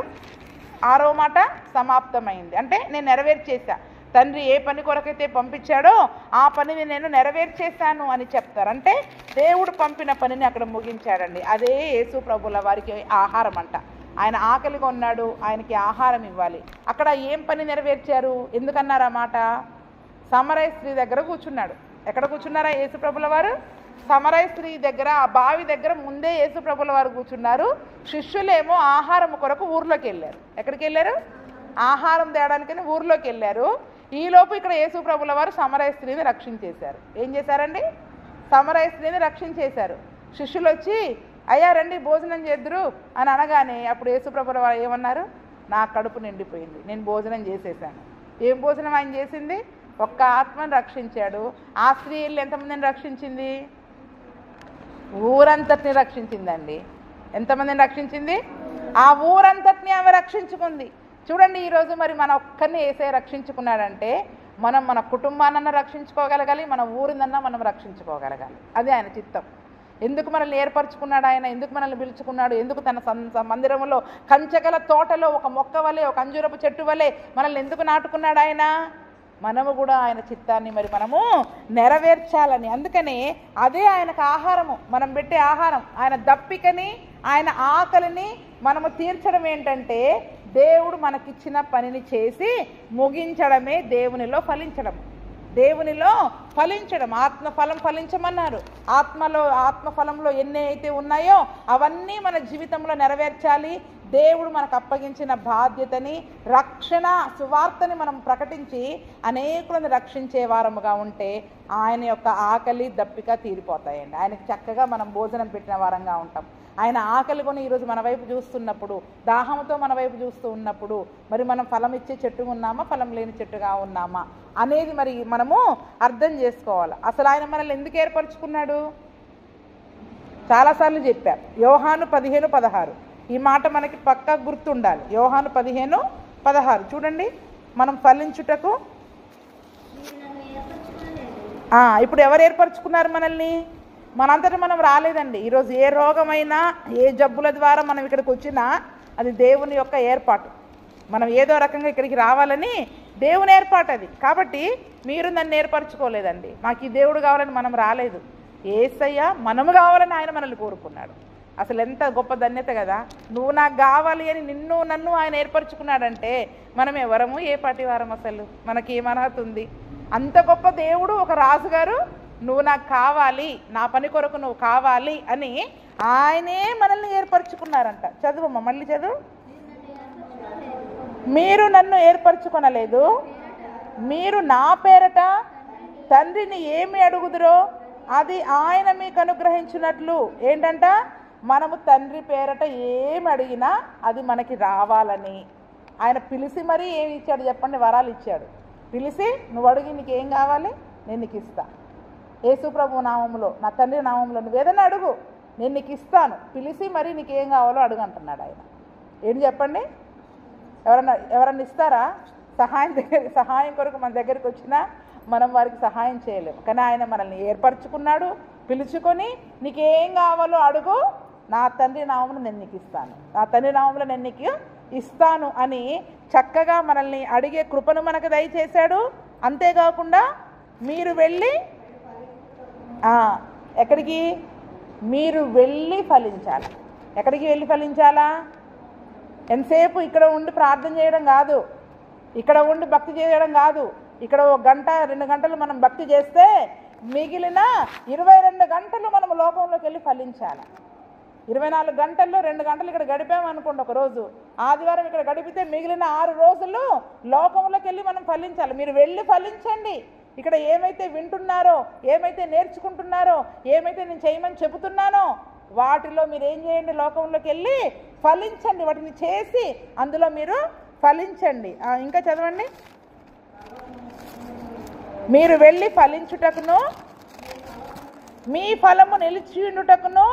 6వ మాట సమాప్తమైంది. అంటే నేను నెరవేర్చేసా. తండ్రి ఏ పని కొరకైతే పంపించాడో ఆ పనిని నేను నెరవేర్చేశాను అని చెప్తారు. అంటే దేవుడు పంపిన పనిని అక్కడ ముగించాడండి. అదే యేసు ప్రభుల వారికి ఆహారం అంట. ఆయన ఆకలిగా ఉన్నాడు, ఆయనకి ఆహారం ఇవ్వాలి. అక్కడ ఏం పని నెరవేర్చారు? ఎందుకన్నారు ఆ మాట? సమరయ స్త్రీ దగ్గర కూర్చున్నాడు. ఎక్కడ కూర్చున్నారా యేసు ప్రభుల వారు? సమరయ స్త్రీ దగ్గర, ఆ బావి దగ్గర ముందే యేసు ప్రభుల వారు కూర్చున్నారు. శిష్యులేమో ఆహారం కొరకు ఊర్లోకి వెళ్ళారు. ఎక్కడికి వెళ్ళారు? ఆహారం తేయడానికని ఊర్లోకి వెళ్ళారు. ఈలోపు ఇక్కడ యేసు ప్రభుల వారు సమరయ స్త్రీని రక్షించేశారు. ఏం చేశారండి? సమరయ స్త్రీని రక్షించేశారు. శిష్యులు వచ్చి అయ్యా రండి భోజనం చేద్దురు అని అనగానే అప్పుడు యేసు ప్రభుల వారు ఏమన్నారు? నా కడుపు నిండిపోయింది, నేను భోజనం చేసేసాను. ఏం భోజనం ఆయన చేసింది? ఒక్క ఆత్మని రక్షించాడు. ఆ స్త్రీ వెళ్ళి ఎంతమందిని రక్షించింది? ఊరంతటిని రక్షించిందండి. ఎంతమందిని రక్షించింది? ఆ ఊరంతటిని ఆమె రక్షించుకుంది. చూడండి, ఈరోజు మరి మన ఒక్కరిని యేసయ్య రక్షించుకున్నాడంటే మనం మన కుటుంబాన్నన్నా రక్షించుకోగలగాలి, మన ఊరినన్నా మనం రక్షించుకోగలగాలి. అది ఆయన చిత్తం. ఎందుకు మనల్ని ఏర్పరచుకున్నాడు ఆయన? ఎందుకు మనల్ని పిలుచుకున్నాడు? ఎందుకు తన మందిరంలో కంచెగల తోటలో ఒక మొక్క వలె, ఒక అంజూరపు చెట్టు వలె మనల్ని ఎందుకు నాటుకున్నాడు ఆయన? మనము కూడా ఆయన చిత్తాన్ని మరి మనము నెరవేర్చాలని. అందుకనే అదే ఆయనకు ఆహారము, మనం పెట్టే ఆహారం. ఆయన దప్పికని, ఆయన ఆకలిని మనము తీర్చడం ఏంటంటే దేవుడు మనకిచ్చిన పనిని చేసి ముగించడమే దేవునిలో ఫలించడం. దేవునిలో ఫలించడం, ఆత్మఫలం ఫలించమన్నారు. ఆత్మఫలంలో ఎన్ని అయితే ఉన్నాయో అవన్నీ మన జీవితంలో నెరవేర్చాలి. దేవుడు మనకు అప్పగించిన బాధ్యతని, రక్షణ సువార్తని మనం ప్రకటించి అనేకులను రక్షించే వారముగా ఉంటే ఆయన యొక్క ఆకలి దప్పిక తీరిపోతాయండి. ఆయనకి చక్కగా మనం భోజనం పెట్టిన వారంగా ఉంటాం. ఆయన ఆకలి కొని ఈరోజు మన వైపు చూస్తున్నప్పుడు, దాహంతో మన వైపు చూస్తూ ఉన్నప్పుడు మరి మనం ఫలం ఇచ్చే చెట్టుగా ఉన్నామా, ఫలం లేని చెట్టుగా ఉన్నామా అనేది మరి మనము అర్థం చేసుకోవాలి. అసలు ఆయన మనల్ని ఎందుకు ఏర్పరచుకున్నాడు? చాలాసార్లు చెప్పారు. యోహాను 15:16 ఈ మాట మనకి పక్కా గుర్తుండాలి. యోహాను 15:16 చూడండి. మనం ఫలించుటకు ఇప్పుడు ఎవరు ఏర్పరచుకున్నారు మనల్ని? మనంతటా మనం రాలేదండి. ఈరోజు ఏ రోగమైనా, ఏ జబ్బుల ద్వారా మనం ఇక్కడికి వచ్చినా అది దేవుని యొక్క ఏర్పాటు. మనం ఏదో రకంగా ఇక్కడికి రావాలని దేవుని ఏర్పాటు అది. కాబట్టి మీరు నన్ను ఏర్పరచుకోలేదండి. మాకు ఈ దేవుడు కావాలని మనం రాలేదు. యేసయ్య మనము కావాలని ఆయన మనల్ని కోరుకున్నాడు. అసలు ఎంత గొప్ప ధన్యత కదా! నువ్వు నాకు కావాలి అని నిన్ను నన్ను ఆయన ఏర్పరచుకున్నాడంటే మనం ఎవరము, ఏ పాటి వారం? అసలు మనకి ఏం అర్హత ఉంది? అంత గొప్ప దేవుడు ఒక రాజుగారు నువ్వు నాకు కావాలి, నా పని కొరకు నువ్వు కావాలి అని ఆయనే మనల్ని ఏర్పరచుకున్నారంట. చదువమ్మా, మళ్ళీ చదువు. మీరు నన్ను ఏర్పరచుకొనలేదు, మీరు నా పేరట తండ్రిని ఏమి అడుగుదురో అది ఆయన మీకు అనుగ్రహించినట్లు. ఏంటంట? మనము తండ్రి పేరట ఏమి అడిగినా అది మనకి రావాలని ఆయన పిలిచి మరీ ఏమి ఇచ్చాడు చెప్పండి? వరాలు ఇచ్చాడు. పిలిచి నువ్వు అడిగి నీకేం కావాలి నేను నీకు ఇస్తా. యేసు ప్రభు నామములో, నా తండ్రి నామములో నువ్వు ఏదైనా అడుగు, నేను నీకు ఇస్తాను. పిలిచి మరీ నీకేం కావాలో అడుగు అంటున్నాడు ఆయన. ఏంటి చెప్పండి? ఎవరన్నా ఇస్తారా? సహాయం కొరకు మన దగ్గరికి వచ్చినా మనం వారికి సహాయం చేయలేము. కానీ ఆయన మనల్ని ఏర్పరచుకున్నాడు, పిలుచుకొని నీకేం కావాలో అడుగు, నా తండ్రి నామములో నేను నీకు ఇస్తాను, నా తండ్రి నామములో నేను నీకు ఇస్తాను అని చక్కగా మనల్ని అడిగే కృపను మనకు దయచేశాడు. అంతేకాకుండా మీరు వెళ్ళి ఎక్కడికి? మీరు వెళ్ళి ఫలించాలి. ఎక్కడికి వెళ్ళి ఫలించాలా? ఎంతసేపు ఇక్కడ ఉండి ప్రార్థన చేయడం కాదు, ఇక్కడ ఉండి భక్తి చేయడం కాదు. ఇక్కడ 1 గంట 2 గంటలు మనం భక్తి చేస్తే మిగిలిన 22 గంటలు మనం లోకంలోకి వెళ్ళి ఫలించాలి. 24 గంటల్లో 2 గంటలు ఇక్కడ గడిపామనుకోండి ఒకరోజు, ఆదివారం ఇక్కడ గడిపితే మిగిలిన 6 రోజులు లోకంలోకి వెళ్ళి మనం ఫలించాలి. మీరు వెళ్ళి ఫలించండి. ఇక్కడ ఏమైతే వింటున్నారో, ఏమైతే నేర్చుకుంటున్నారో, ఏమైతే నేను చేయమని చెబుతున్నానో వాటిలో మీరు ఏం చేయండి? లోకంలోకి వెళ్ళి ఫలించండి. వాటిని చేసి అందులో మీరు ఫలించండి. ఇంకా చదవండి. మీరు వెళ్ళి ఫలించుటకును మీ ఫలము నిలిచియుండుటకును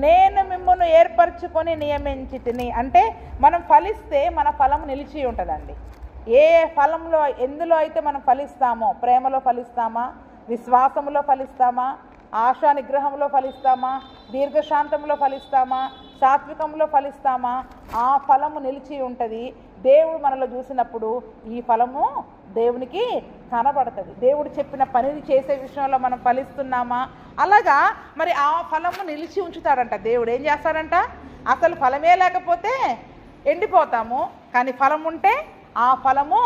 నేను మిమ్మల్ని ఏర్పరచుకొని నియమించితిని. అంటే మనం ఫలిస్తే మన ఫలము నిలిచి ఉంటుందండి. ఏ ఫలంలో, ఎందులో అయితే మనం ఫలిస్తామో, ప్రేమలో ఫలిస్తామా, విశ్వాసములో ఫలిస్తామా, ఆశా నిగ్రహంలో ఫలిస్తామా, దీర్ఘశాంతంలో ఫలిస్తామా, సాత్వికంలో ఫలిస్తామా, ఆ ఫలము నిలిచి ఉంటుంది. దేవుడు మనలో చూసినప్పుడు ఈ ఫలము దేవునికి కనబడుతుంది. దేవుడు చెప్పిన పనిని చేసే విషయంలో మనం ఫలిస్తున్నామా? అలాగా మరి ఆ ఫలము నిలిచి ఉంచుతాడంట దేవుడు. ఏం చేస్తాడంట? అసలు ఫలమే లేకపోతే ఎండిపోతాము, కానీ ఫలం ఉంటే ఆ ఫలము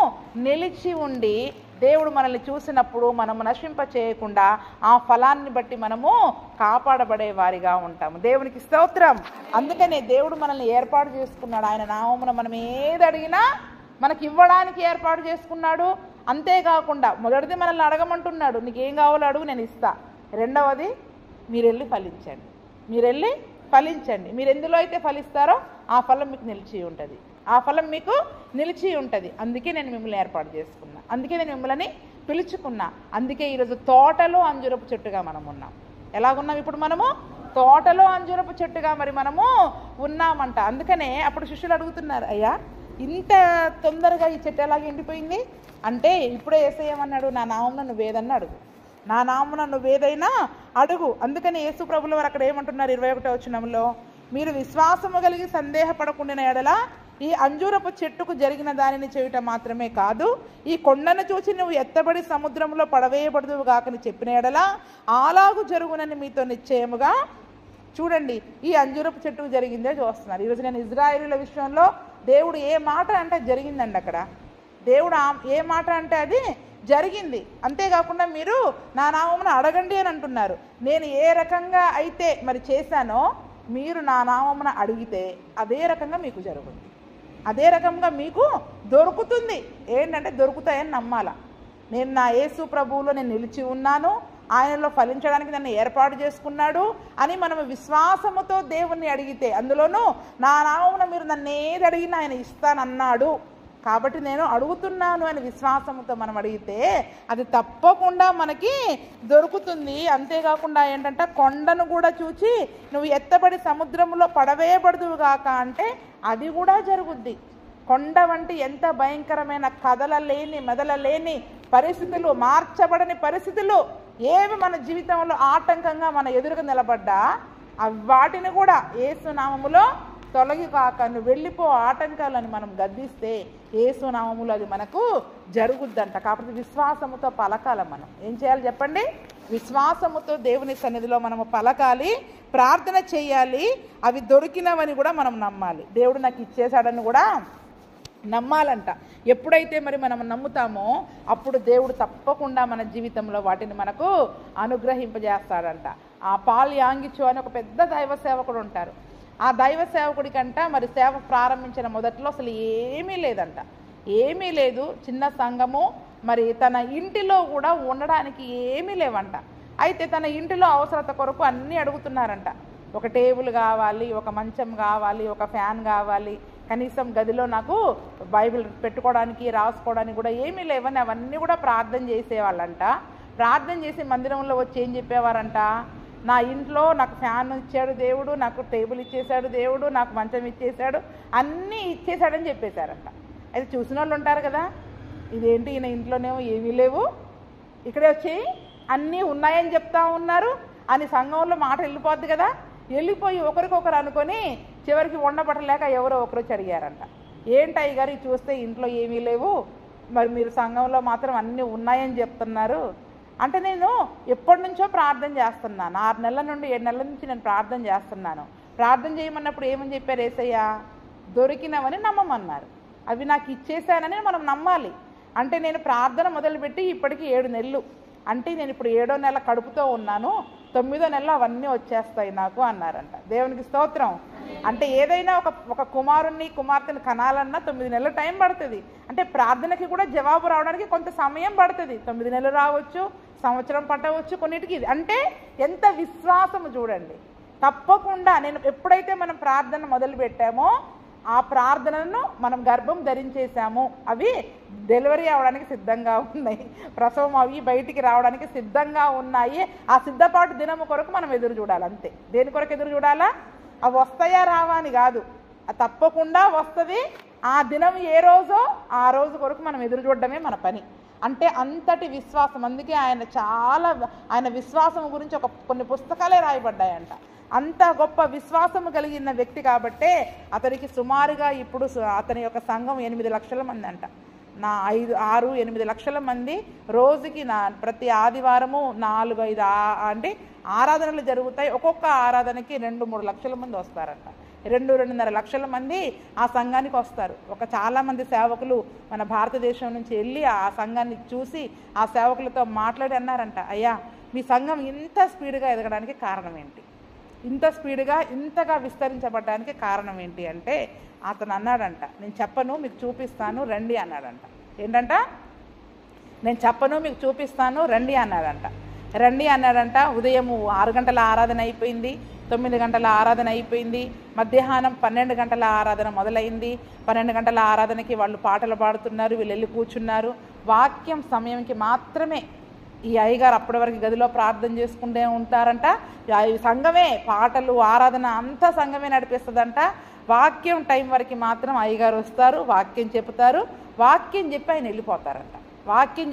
నిలిచి ఉండి దేవుడు మనల్ని చూసినప్పుడు మనము నశింప చేయకుండా ఆ ఫలాన్ని బట్టి మనము కాపాడబడే వారిగా ఉంటాము. దేవునికి స్తోత్రం. అందుకనే దేవుడు మనల్ని ఏర్పాటు చేసుకున్నాడు. ఆయన నామమున మనం ఏది అడిగినా మనకి ఇవ్వడానికి ఏర్పాటు చేసుకున్నాడు. అంతేకాకుండా మొదటిది మనల్ని అడగమంటున్నాడు, నీకేం కావాలో అడుగు నేను ఇస్తా. రెండవది మీరు వెళ్ళి ఫలించండి. మీరు వెళ్ళి ఫలించండి. మీరు ఎందులో అయితే ఫలిస్తారో ఆ ఫలం మీకు నిలిచి ఉంటుంది. ఆ ఫలం మీకు నిలిచి ఉంటుంది. అందుకే నేను మిమ్మల్ని ఏర్పాటు చేసుకున్నా, అందుకే నేను మిమ్మల్ని పిలుచుకున్నా. అందుకే ఈరోజు తోటలో అంజూరపు చెట్టుగా మనం ఉన్నాం. ఎలాగున్నాం ఇప్పుడు? మనము తోటలో అంజూరపు చెట్టుగా మరి మనము ఉన్నామంట. అందుకనే అప్పుడు శిష్యులు అడుగుతున్నారు, అయ్యా ఇంత తొందరగా ఈ చెట్టు ఎలాగ ఎండిపోయింది అంటే, ఇప్పుడే యేసయ్యమన్నాడు, నా నామమున నువ్వేదన్నా అడుగు, నా నామమున నువ్వేదైనా అడుగు. అందుకని యేసు ప్రభుల వారు అక్కడ ఏమంటున్నారు 21వ వచనంలో, మీరు విశ్వాసము కలిగి సందేహపడకుండా ఎడల ఈ అంజూరపు చెట్టుకు జరిగిన దానిని చేయుట మాత్రమే కాదు, ఈ కొండను చూసి నువ్వు ఎత్తబడి సముద్రంలో పడవేయబడదువు గాకని చెప్పిన ఎడల అలాగు జరుగునని మీతో నిశ్చయముగా. చూడండి, ఈ అంజూరపు చెట్టుకు జరిగిందే చూస్తున్నారు. ఈరోజు నేను ఇజ్రాయేలీల విషయంలో దేవుడు ఏ మాట అంటే జరిగిందండి. అక్కడ దేవుడు ఏ మాట అంటే అది జరిగింది. అంతేకాకుండా మీరు నా నామమున అడగండి అని అంటున్నారు. నేను ఏ రకంగా అయితే మరి చేశానో మీరు నా నామమున అడిగితే అదే రకంగా మీకు జరుగుతుంది, అదే రకంగా మీకు దొరుకుతుంది. ఏంటంటే దొరుకుతాయని నమ్మాలా. నేను నా యేసు ప్రభువులో నేను నిలిచి ఉన్నాను, ఆయనలో ఫలించడానికి నన్ను ఏర్పాటు చేసుకున్నాడు అని మనం విశ్వాసముతో దేవుణ్ణి అడిగితే, అందులోనూ నా నామమున మీరు నన్ను ఏది అడిగినా ఆయన ఇస్తానన్నాడు కాబట్టి నేను అడుగుతున్నాను అని విశ్వాసంతో మనం అడిగితే అది తప్పకుండా మనకి దొరుకుతుంది. అంతేకాకుండా ఏంటంటే కొండను కూడా చూచి నువ్వు ఎత్తబడి సముద్రంలో పడవేయబడదువు గాక అంటే అది కూడా జరుగుద్ది. కొండ వంటి ఎంత భయంకరమైన కదలలేని మెదలలేని పరిస్థితులు, మార్చబడని పరిస్థితులు ఏవి మన జీవితంలో ఆటంకంగా మన ఎదురుగా నిలబడ్డా వాటిని కూడా యేసు నామములో తొలగి కాక నువ్వు వెళ్ళిపో ఆటంకాలని మనం గద్దిస్తే యేసు నామములో అది మనకు జరుగుద్దంట. కాబట్టి విశ్వాసముతో పలకాలి. మనం ఏం చేయాలి చెప్పండి? విశ్వాసముతో దేవుని సన్నిధిలో మనము పలకాలి, ప్రార్థన చేయాలి. అవి దొరికినవని కూడా మనం నమ్మాలి. దేవుడు నాకు ఇచ్చేశాడని కూడా నమ్మాలంట. ఎప్పుడైతే మరి మనం నమ్ముతామో అప్పుడు దేవుడు తప్పకుండా మన జీవితంలో వాటిని మనకు అనుగ్రహింపజేస్తాడంట. ఆ పాల్ యాంగిచో అని ఒక పెద్ద దైవ సేవకుడు ఉంటారు. ఆ దైవ సేవకుడికంట మరి సేవ ప్రారంభించిన మొదట్లో అసలు ఏమీ లేదంట, ఏమీ లేదు. చిన్న సంఘము, మరి తన ఇంటిలో కూడా ఉండడానికి ఏమీ లేవంట. అయితే తన ఇంటిలో అవసరత కొరకు అన్నీ అడుగుతున్నారంట. ఒక టేబుల్ కావాలి, ఒక మంచం కావాలి, ఒక ఫ్యాన్ కావాలి, కనీసం గదిలో నాకు బైబిల్ పెట్టుకోవడానికి రాసుకోవడానికి కూడా ఏమీ లేవని అవన్నీ కూడా ప్రార్థన చేసేవాళ్ళంట. ప్రార్థన చేసి మందిరంలో వచ్చి ఏం చెప్పేవారంట? నా ఇంట్లో నాకు ఫ్యాన్ ఇచ్చాడు దేవుడు, నాకు టేబుల్ ఇచ్చేశాడు దేవుడు, నాకు మంచం ఇచ్చేశాడు, అన్నీ ఇచ్చేశాడని చెప్పేశారంట. అయితే చూసిన వాళ్ళు ఉంటారు కదా, ఇదేంటి ఈయన ఇంట్లోనేమో ఏమీ లేవు, ఇక్కడే వచ్చి అన్నీ ఉన్నాయని చెప్తా ఉన్నారు అని సంఘంలో మాట వెళ్ళిపోద్ది కదా. వెళ్ళిపోయి ఒకరికొకరు అనుకొని చివరికి ఉండబట్టలేక ఎవరో ఒకరు వచ్చి అడిగారంట, ఏంటయ్య గారు చూస్తే ఇంట్లో ఏమీ లేవు, మరి మీరు సంఘంలో మాత్రం అన్నీ ఉన్నాయని చెప్తున్నారు అంటే, నేను ఎప్పటి నుంచో ప్రార్థన చేస్తున్నాను, 6 నెలల నుండి 7 నెలల నుంచి నేను ప్రార్థన చేస్తున్నాను. ప్రార్థన చేయమన్నప్పుడు ఏమని చెప్పారు? యేసయ్య దొరికినవని నమ్మమన్నారు. అవి నాకు ఇచ్చేసానని మనం నమ్మాలి. అంటే నేను ప్రార్థన మొదలుపెట్టి ఇప్పటికీ 7 నెలలు, అంటే నేను ఇప్పుడు 7వ నెల కడుపుతో ఉన్నాను, 9వ నెలలో అవన్నీ వచ్చేస్తాయి నాకు అన్నారంట. దేవునికి స్తోత్రం. అంటే ఏదైనా ఒక కుమారుణ్ణి కుమార్తెను కనాలన్నా 9 నెలల టైం పడుతుంది. అంటే ప్రార్థనకి కూడా జవాబు రావడానికి కొంత సమయం పడుతుంది. 9 నెలలు రావచ్చు, సంవత్సరం పట్టవచ్చు కొన్నిటికి. అంటే ఎంత విశ్వాసము చూడండి. తప్పకుండా నేను ఎప్పుడైతే మనం ప్రార్థన మొదలు పెట్టామో ఆ ప్రార్థనను మనం గర్భం ధరించేసాము, అవి డెలివరీ అవడానికి సిద్ధంగా ఉన్నాయి, ప్రసవం అవి బయటికి రావడానికి సిద్ధంగా ఉన్నాయి. ఆ సిద్ధపాటు దినము కొరకు మనం ఎదురు చూడాలి. అంతే. దేని కొరకు ఎదురు చూడాలా? అవి వస్తాయా రావా అని కాదు, తప్పకుండా వస్తుంది. ఆ దినం ఏ రోజో ఆ రోజు కొరకు మనం ఎదురు చూడడమే మన పని. అంటే అంతటి విశ్వాసం. అందుకే ఆయన విశ్వాసం గురించి కొన్ని పుస్తకాలే రాయబడ్డాయంట. అంత గొప్ప విశ్వాసము కలిగిన వ్యక్తి కాబట్టే అతనికి సుమారుగా ఇప్పుడు అతని యొక్క సంఘం 8 లక్షల మంది అంట. 6-8 లక్షల మంది రోజుకి ప్రతి ఆదివారము 4-5 అంటే ఆరాధనలు జరుగుతాయి. ఒక్కొక్క ఆరాధనకి 2-3 లక్షల మంది వస్తారంట. 2-2.5 లక్షల మంది ఆ సంఘానికి వస్తారు. చాలామంది సేవకులు మన భారతదేశం నుంచి వెళ్ళి ఆ సంఘాన్ని చూసి ఆ సేవకులతో మాట్లాడి అన్నారంట, అయ్యా మీ సంఘం ఇంత స్పీడ్గా ఎదగడానికి కారణం ఏంటి, ఇంత స్పీడ్గా ఇంతగా విస్తరించబడడానికి కారణం ఏంటి అంటే అతను అన్నాడంట, నేను చెప్పను మీకు చూపిస్తాను రండి అన్నాడంట. ఏంటంట? నేను చెప్పను మీకు చూపిస్తాను రండి అన్నాడంట. ఉదయం 6 గంటల ఆరాధన అయిపోయింది, 9 గంటల ఆరాధన అయిపోయింది, మధ్యాహ్నం 12 గంటల ఆరాధన మొదలైంది. 12 గంటల ఆరాధనకి వాళ్ళు పాటలు పాడుతున్నారు, వీళ్ళు వెళ్ళి కూర్చున్నారు. వాక్యం సమయంకి మాత్రమే ఈ అయ్యగారు అప్పటి వరకు గదిలో ప్రార్థన చేసుకుంటూ ఉంటారంట. సంఘమే పాటలు ఆరాధన అంతా సంఘమే నడిపిస్తుందంట. వాక్యం టైం వరకు మాత్రం అయ్యగారు వస్తారు, వాక్యం చెప్తారు, వాక్యం చెప్పి ఆయన వెళ్ళిపోతారంట. వాక్యం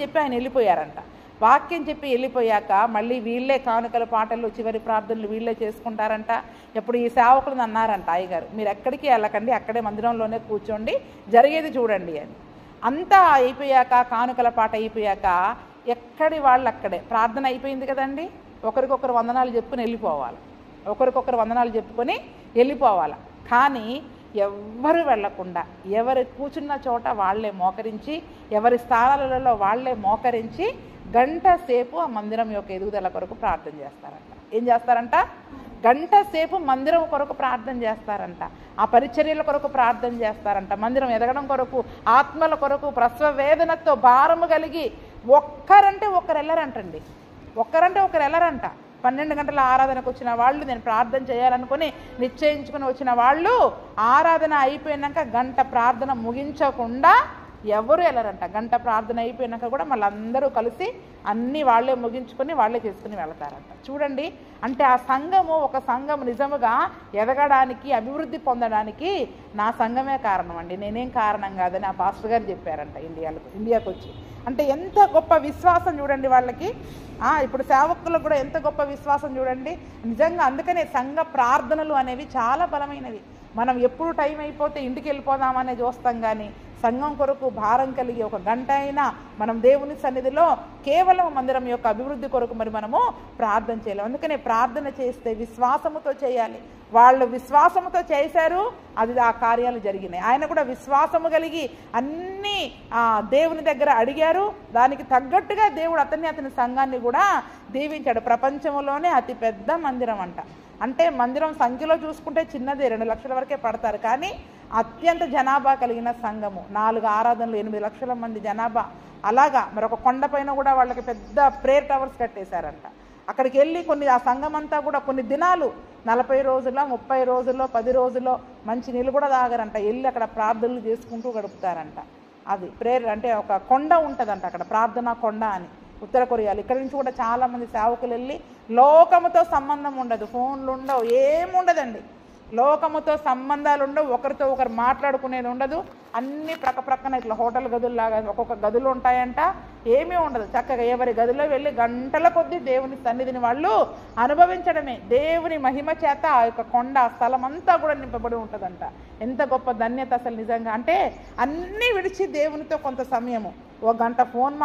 చెప్పి వెళ్ళిపోయాక మళ్ళీ వీళ్ళే కానుకల పాటలు చివరి ప్రార్థనలు వీళ్ళే చేసుకుంటారంట. ఎప్పుడు ఈ సేవకులను అన్నారంట అయ్యగారు, మీరు ఎక్కడికి వెళ్ళకండి, అక్కడే మందిరంలోనే కూర్చోండి, జరిగేది చూడండి అని. అంతా అయిపోయాక కానుకల పాట అయిపోయాక ఎక్కడి వాళ్ళు అక్కడే ప్రార్థన అయిపోయింది కదండి, ఒకరికొకరు వందనాలు చెప్పుకొని వెళ్ళిపోవాలి. కానీ ఎవ్వరు వెళ్లకుండా ఎవరు కూర్చున్న చోట వాళ్లే మోకరించి, ఎవరి స్థానాలలో వాళ్లే మోకరించి గంట సేపు ఆ మందిరం యొక్క ఎదుగుదల కొరకు ప్రార్థన చేస్తారంట. ఏం చేస్తారంట? గంట సేపు మందిరం కొరకు ప్రార్థన చేస్తారంట. ఆ పరిచర్యల కొరకు ప్రార్థన చేస్తారంట. మందిరం ఎదగడం కొరకు, ఆత్మల కొరకు, ప్రసవ వేదనతో భారము కలిగి ఒక్కరంటే ఒకరు వెళ్ళరంటండి. ఒక్కరంటే ఒకరు వెళ్ళరంట. 12 గంటల ఆరాధనకు వచ్చిన వాళ్ళు, నేను ప్రార్థన చేయాలనుకుని నిశ్చయించుకుని వచ్చిన వాళ్ళు ఆరాధన అయిపోయినాక గంట ప్రార్థన ముగించకుండా ఎవరు వెళ్ళరంట. గంట ప్రార్థన అయిపోయినాక కూడా మళ్ళీ అందరూ కలిసి అన్నీ వాళ్ళే ముగించుకొని వాళ్ళే చేసుకుని వెళతారంట. చూడండి, అంటే ఆ సంఘము, ఒక సంఘం నిజముగా ఎదగడానికి, అభివృద్ధి పొందడానికి నా సంఘమే కారణం అండి, నేనేం కారణం కాదని ఆ పాస్టర్ గారు చెప్పారంట ఇండియాకు వచ్చి. అంటే ఎంత గొప్ప విశ్వాసం చూడండి వాళ్ళకి. ఇప్పుడు సేవకులకు కూడా ఎంత గొప్ప విశ్వాసం చూడండి నిజంగా. అందుకనే సంఘ ప్రార్థనలు అనేవి చాలా బలమైనవి. మనం ఎప్పుడు టైం అయిపోతే ఇంటికి వెళ్ళిపోదామనే చూస్తాం, కానీ సంఘం కొరకు భారం కలిగి ఒక గంట అయినా మనం దేవుని సన్నిధిలో కేవలం మందిరం యొక్క అభివృద్ధి కొరకు మరి మనము ప్రార్థన చేయలేము. అందుకనే ప్రార్థన చేస్తే విశ్వాసముతో చేయాలి. వాళ్ళు విశ్వాసముతో చేశారు, అది ఆ కార్యాలు జరిగినాయి. ఆయన కూడా విశ్వాసము కలిగి అన్నీ దేవుని దగ్గర అడిగారు. దానికి తగ్గట్టుగా దేవుడు అతని సంఘాన్ని కూడా దీవించాడు. ప్రపంచంలోనే అతి పెద్ద మందిరం అంట. అంటే మందిరం సంఖ్యలో చూసుకుంటే చిన్నదే, 2 లక్షల వరకే పడతారు, కానీ అత్యంత జనాభా కలిగిన సంఘము. 4 ఆరాధనలు, 8 లక్షల మంది జనాభా. అలాగా మరొక కొండపైన కూడా వాళ్ళకి పెద్ద ప్రేయర్ టవర్స్ కట్టేశారంట. అక్కడికి వెళ్ళి ఆ సంఘం అంతా కూడా కొన్ని దినాలు 40 రోజుల్లో, 30 రోజుల్లో, 10 రోజుల్లో మంచి నీళ్ళు కూడా తాగరంట. వెళ్ళి అక్కడ ప్రార్థనలు చేసుకుంటూ గడుపుతారంట. అది ప్రేయర్ అంటే ఒక కొండ ఉంటుందంట అక్కడ, ప్రార్థనా కొండ అని, ఉత్తర కొరియాలో. ఇక్కడ నుంచి కూడా చాలామంది సేవకులు వెళ్ళి, లోకముతో సంబంధం ఉండదు, ఫోన్లు ఉండవు, ఏముండదండి, లోకముతో సంబంధాలు ఉండవు, ఒకరితో ఒకరు మాట్లాడుకునేది ఉండదు. అన్నీ ప్రక్కన ఇట్లా హోటల్ గదుల్లాగా ఒక్కొక్క గదులు ఉంటాయంట, ఏమీ ఉండదు. చక్కగా ఎవరి గదిలో వెళ్ళి గంటల కొద్దీ దేవుని సన్నిధిని వాళ్ళు అనుభవించడమే. దేవుని మహిమ చేత ఆ యొక్క కొండ, స్థలం అంతా కూడా నింపబడి ఉంటుందంట. ఎంత గొప్ప ధన్యత అసలు నిజంగా. అంటే అన్నీ విడిచి దేవునితో కొంత సమయము, ఒక గంట ఫోన్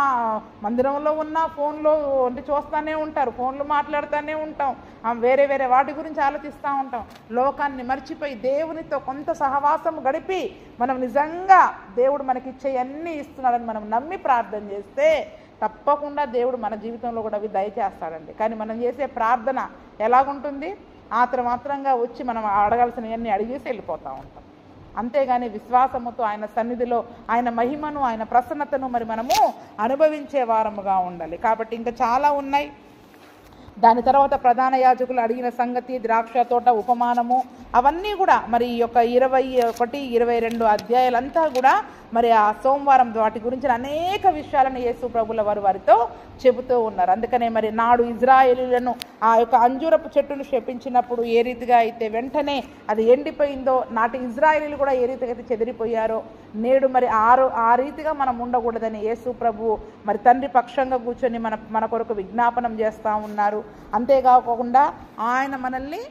మందిరంలో ఉన్న ఫోన్లో అంటే చూస్తూనే ఉంటారు, ఫోన్లు మాట్లాడుతూనే ఉంటాం, వేరే వాటి గురించి ఆలోచిస్తూ ఉంటాం. లోకాన్ని మర్చిపోయి దేవునితో కొంత సహవాసం గడిపి మనం నిజంగా దేవుడు మనకిచ్చే అన్నీ ఇస్తున్నాడని మనం నమ్మి ప్రార్థన చేస్తే తప్పకుండా దేవుడు మన జీవితంలో కూడా అవి దయచేస్తాడండి. కానీ మనం చేసే ప్రార్థన ఎలాగుంటుంది? మాత్రంగా వచ్చి మనం అడగాల్సినవన్నీ అడిగేసి వెళ్ళిపోతూ ఉంటాం. అంతేగాని విశ్వాసముతో ఆయన సన్నిధిలో ఆయన మహిమను, ఆయన ప్రసన్నతను మరి మనము అనుభవించే వారముగా ఉండాలి. కాబట్టి ఇంకా చాలా ఉన్నాయి. దాని తర్వాత ప్రధాన యాజకులు అడిగిన సంగతి, ద్రాక్ష తోట ఉపమానము, అవన్నీ కూడా మరి ఈ యొక్క 21, 22 అధ్యాయాలంతా కూడా మరి ఆ సోమవారం వాటి గురించిన అనేక విషయాలను యేసు ప్రభుల వారితో చెబుతూ ఉన్నారు. అందుకనే మరి నాడు ఇజ్రాయేలీలను ఆ యొక్క అంజూరపు చెట్టును శపించినప్పుడు ఏ రీతిగా అయితే వెంటనే అది ఎండిపోయిందో, నాటి ఇజ్రాయేలీలు కూడా ఏ రీతిగా అయితే చెదిరిపోయారో, నేడు మరి ఆ రీతిగా మనం ఉండకూడదని యేసు ప్రభు మరి తండ్రి పక్షంగా కూర్చొని మన కొరకు విజ్ఞాపనం చేస్తూ ఉన్నారు. అంతేకాకుండా ఆయన మనల్ని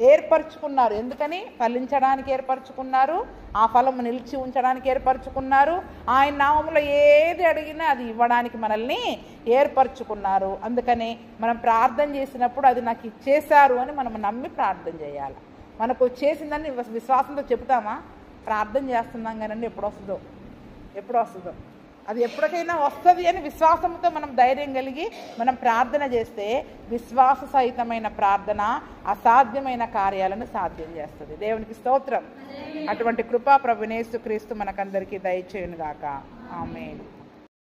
ఏర్పరచుకున్నారు. ఎందుకని? ఫలించడానికి ఏర్పరచుకున్నారు, ఆ ఫలము నిలిచి ఉంచడానికి ఏర్పరచుకున్నారు, ఆయన నామములో ఏది అడిగినా అది ఇవ్వడానికి మనల్ని ఏర్పరచుకున్నారు. అందుకని మనం ప్రార్థన చేసినప్పుడు అది నాకు ఇచ్చేశారు అని మనం నమ్మి ప్రార్థన చేయాలి. మనకు చేసిందని విశ్వాసంతో చెబుతామా? ప్రార్థన చేస్తున్నాం కానీ ఎప్పుడు వస్తుందో అది ఎప్పటికైనా వస్తుంది అని విశ్వాసంతో మనం ధైర్యం కలిగి మనం ప్రార్థన చేస్తే విశ్వాస సహితమైన ప్రార్థన అసాధ్యమైన కార్యాలను సాధ్యం చేస్తుంది. దేవునికి స్తోత్రం. అటువంటి కృపా ప్రభువైన యేసుక్రీస్తు మనకందరికీ దయచేయును గాక. ఆమేన్.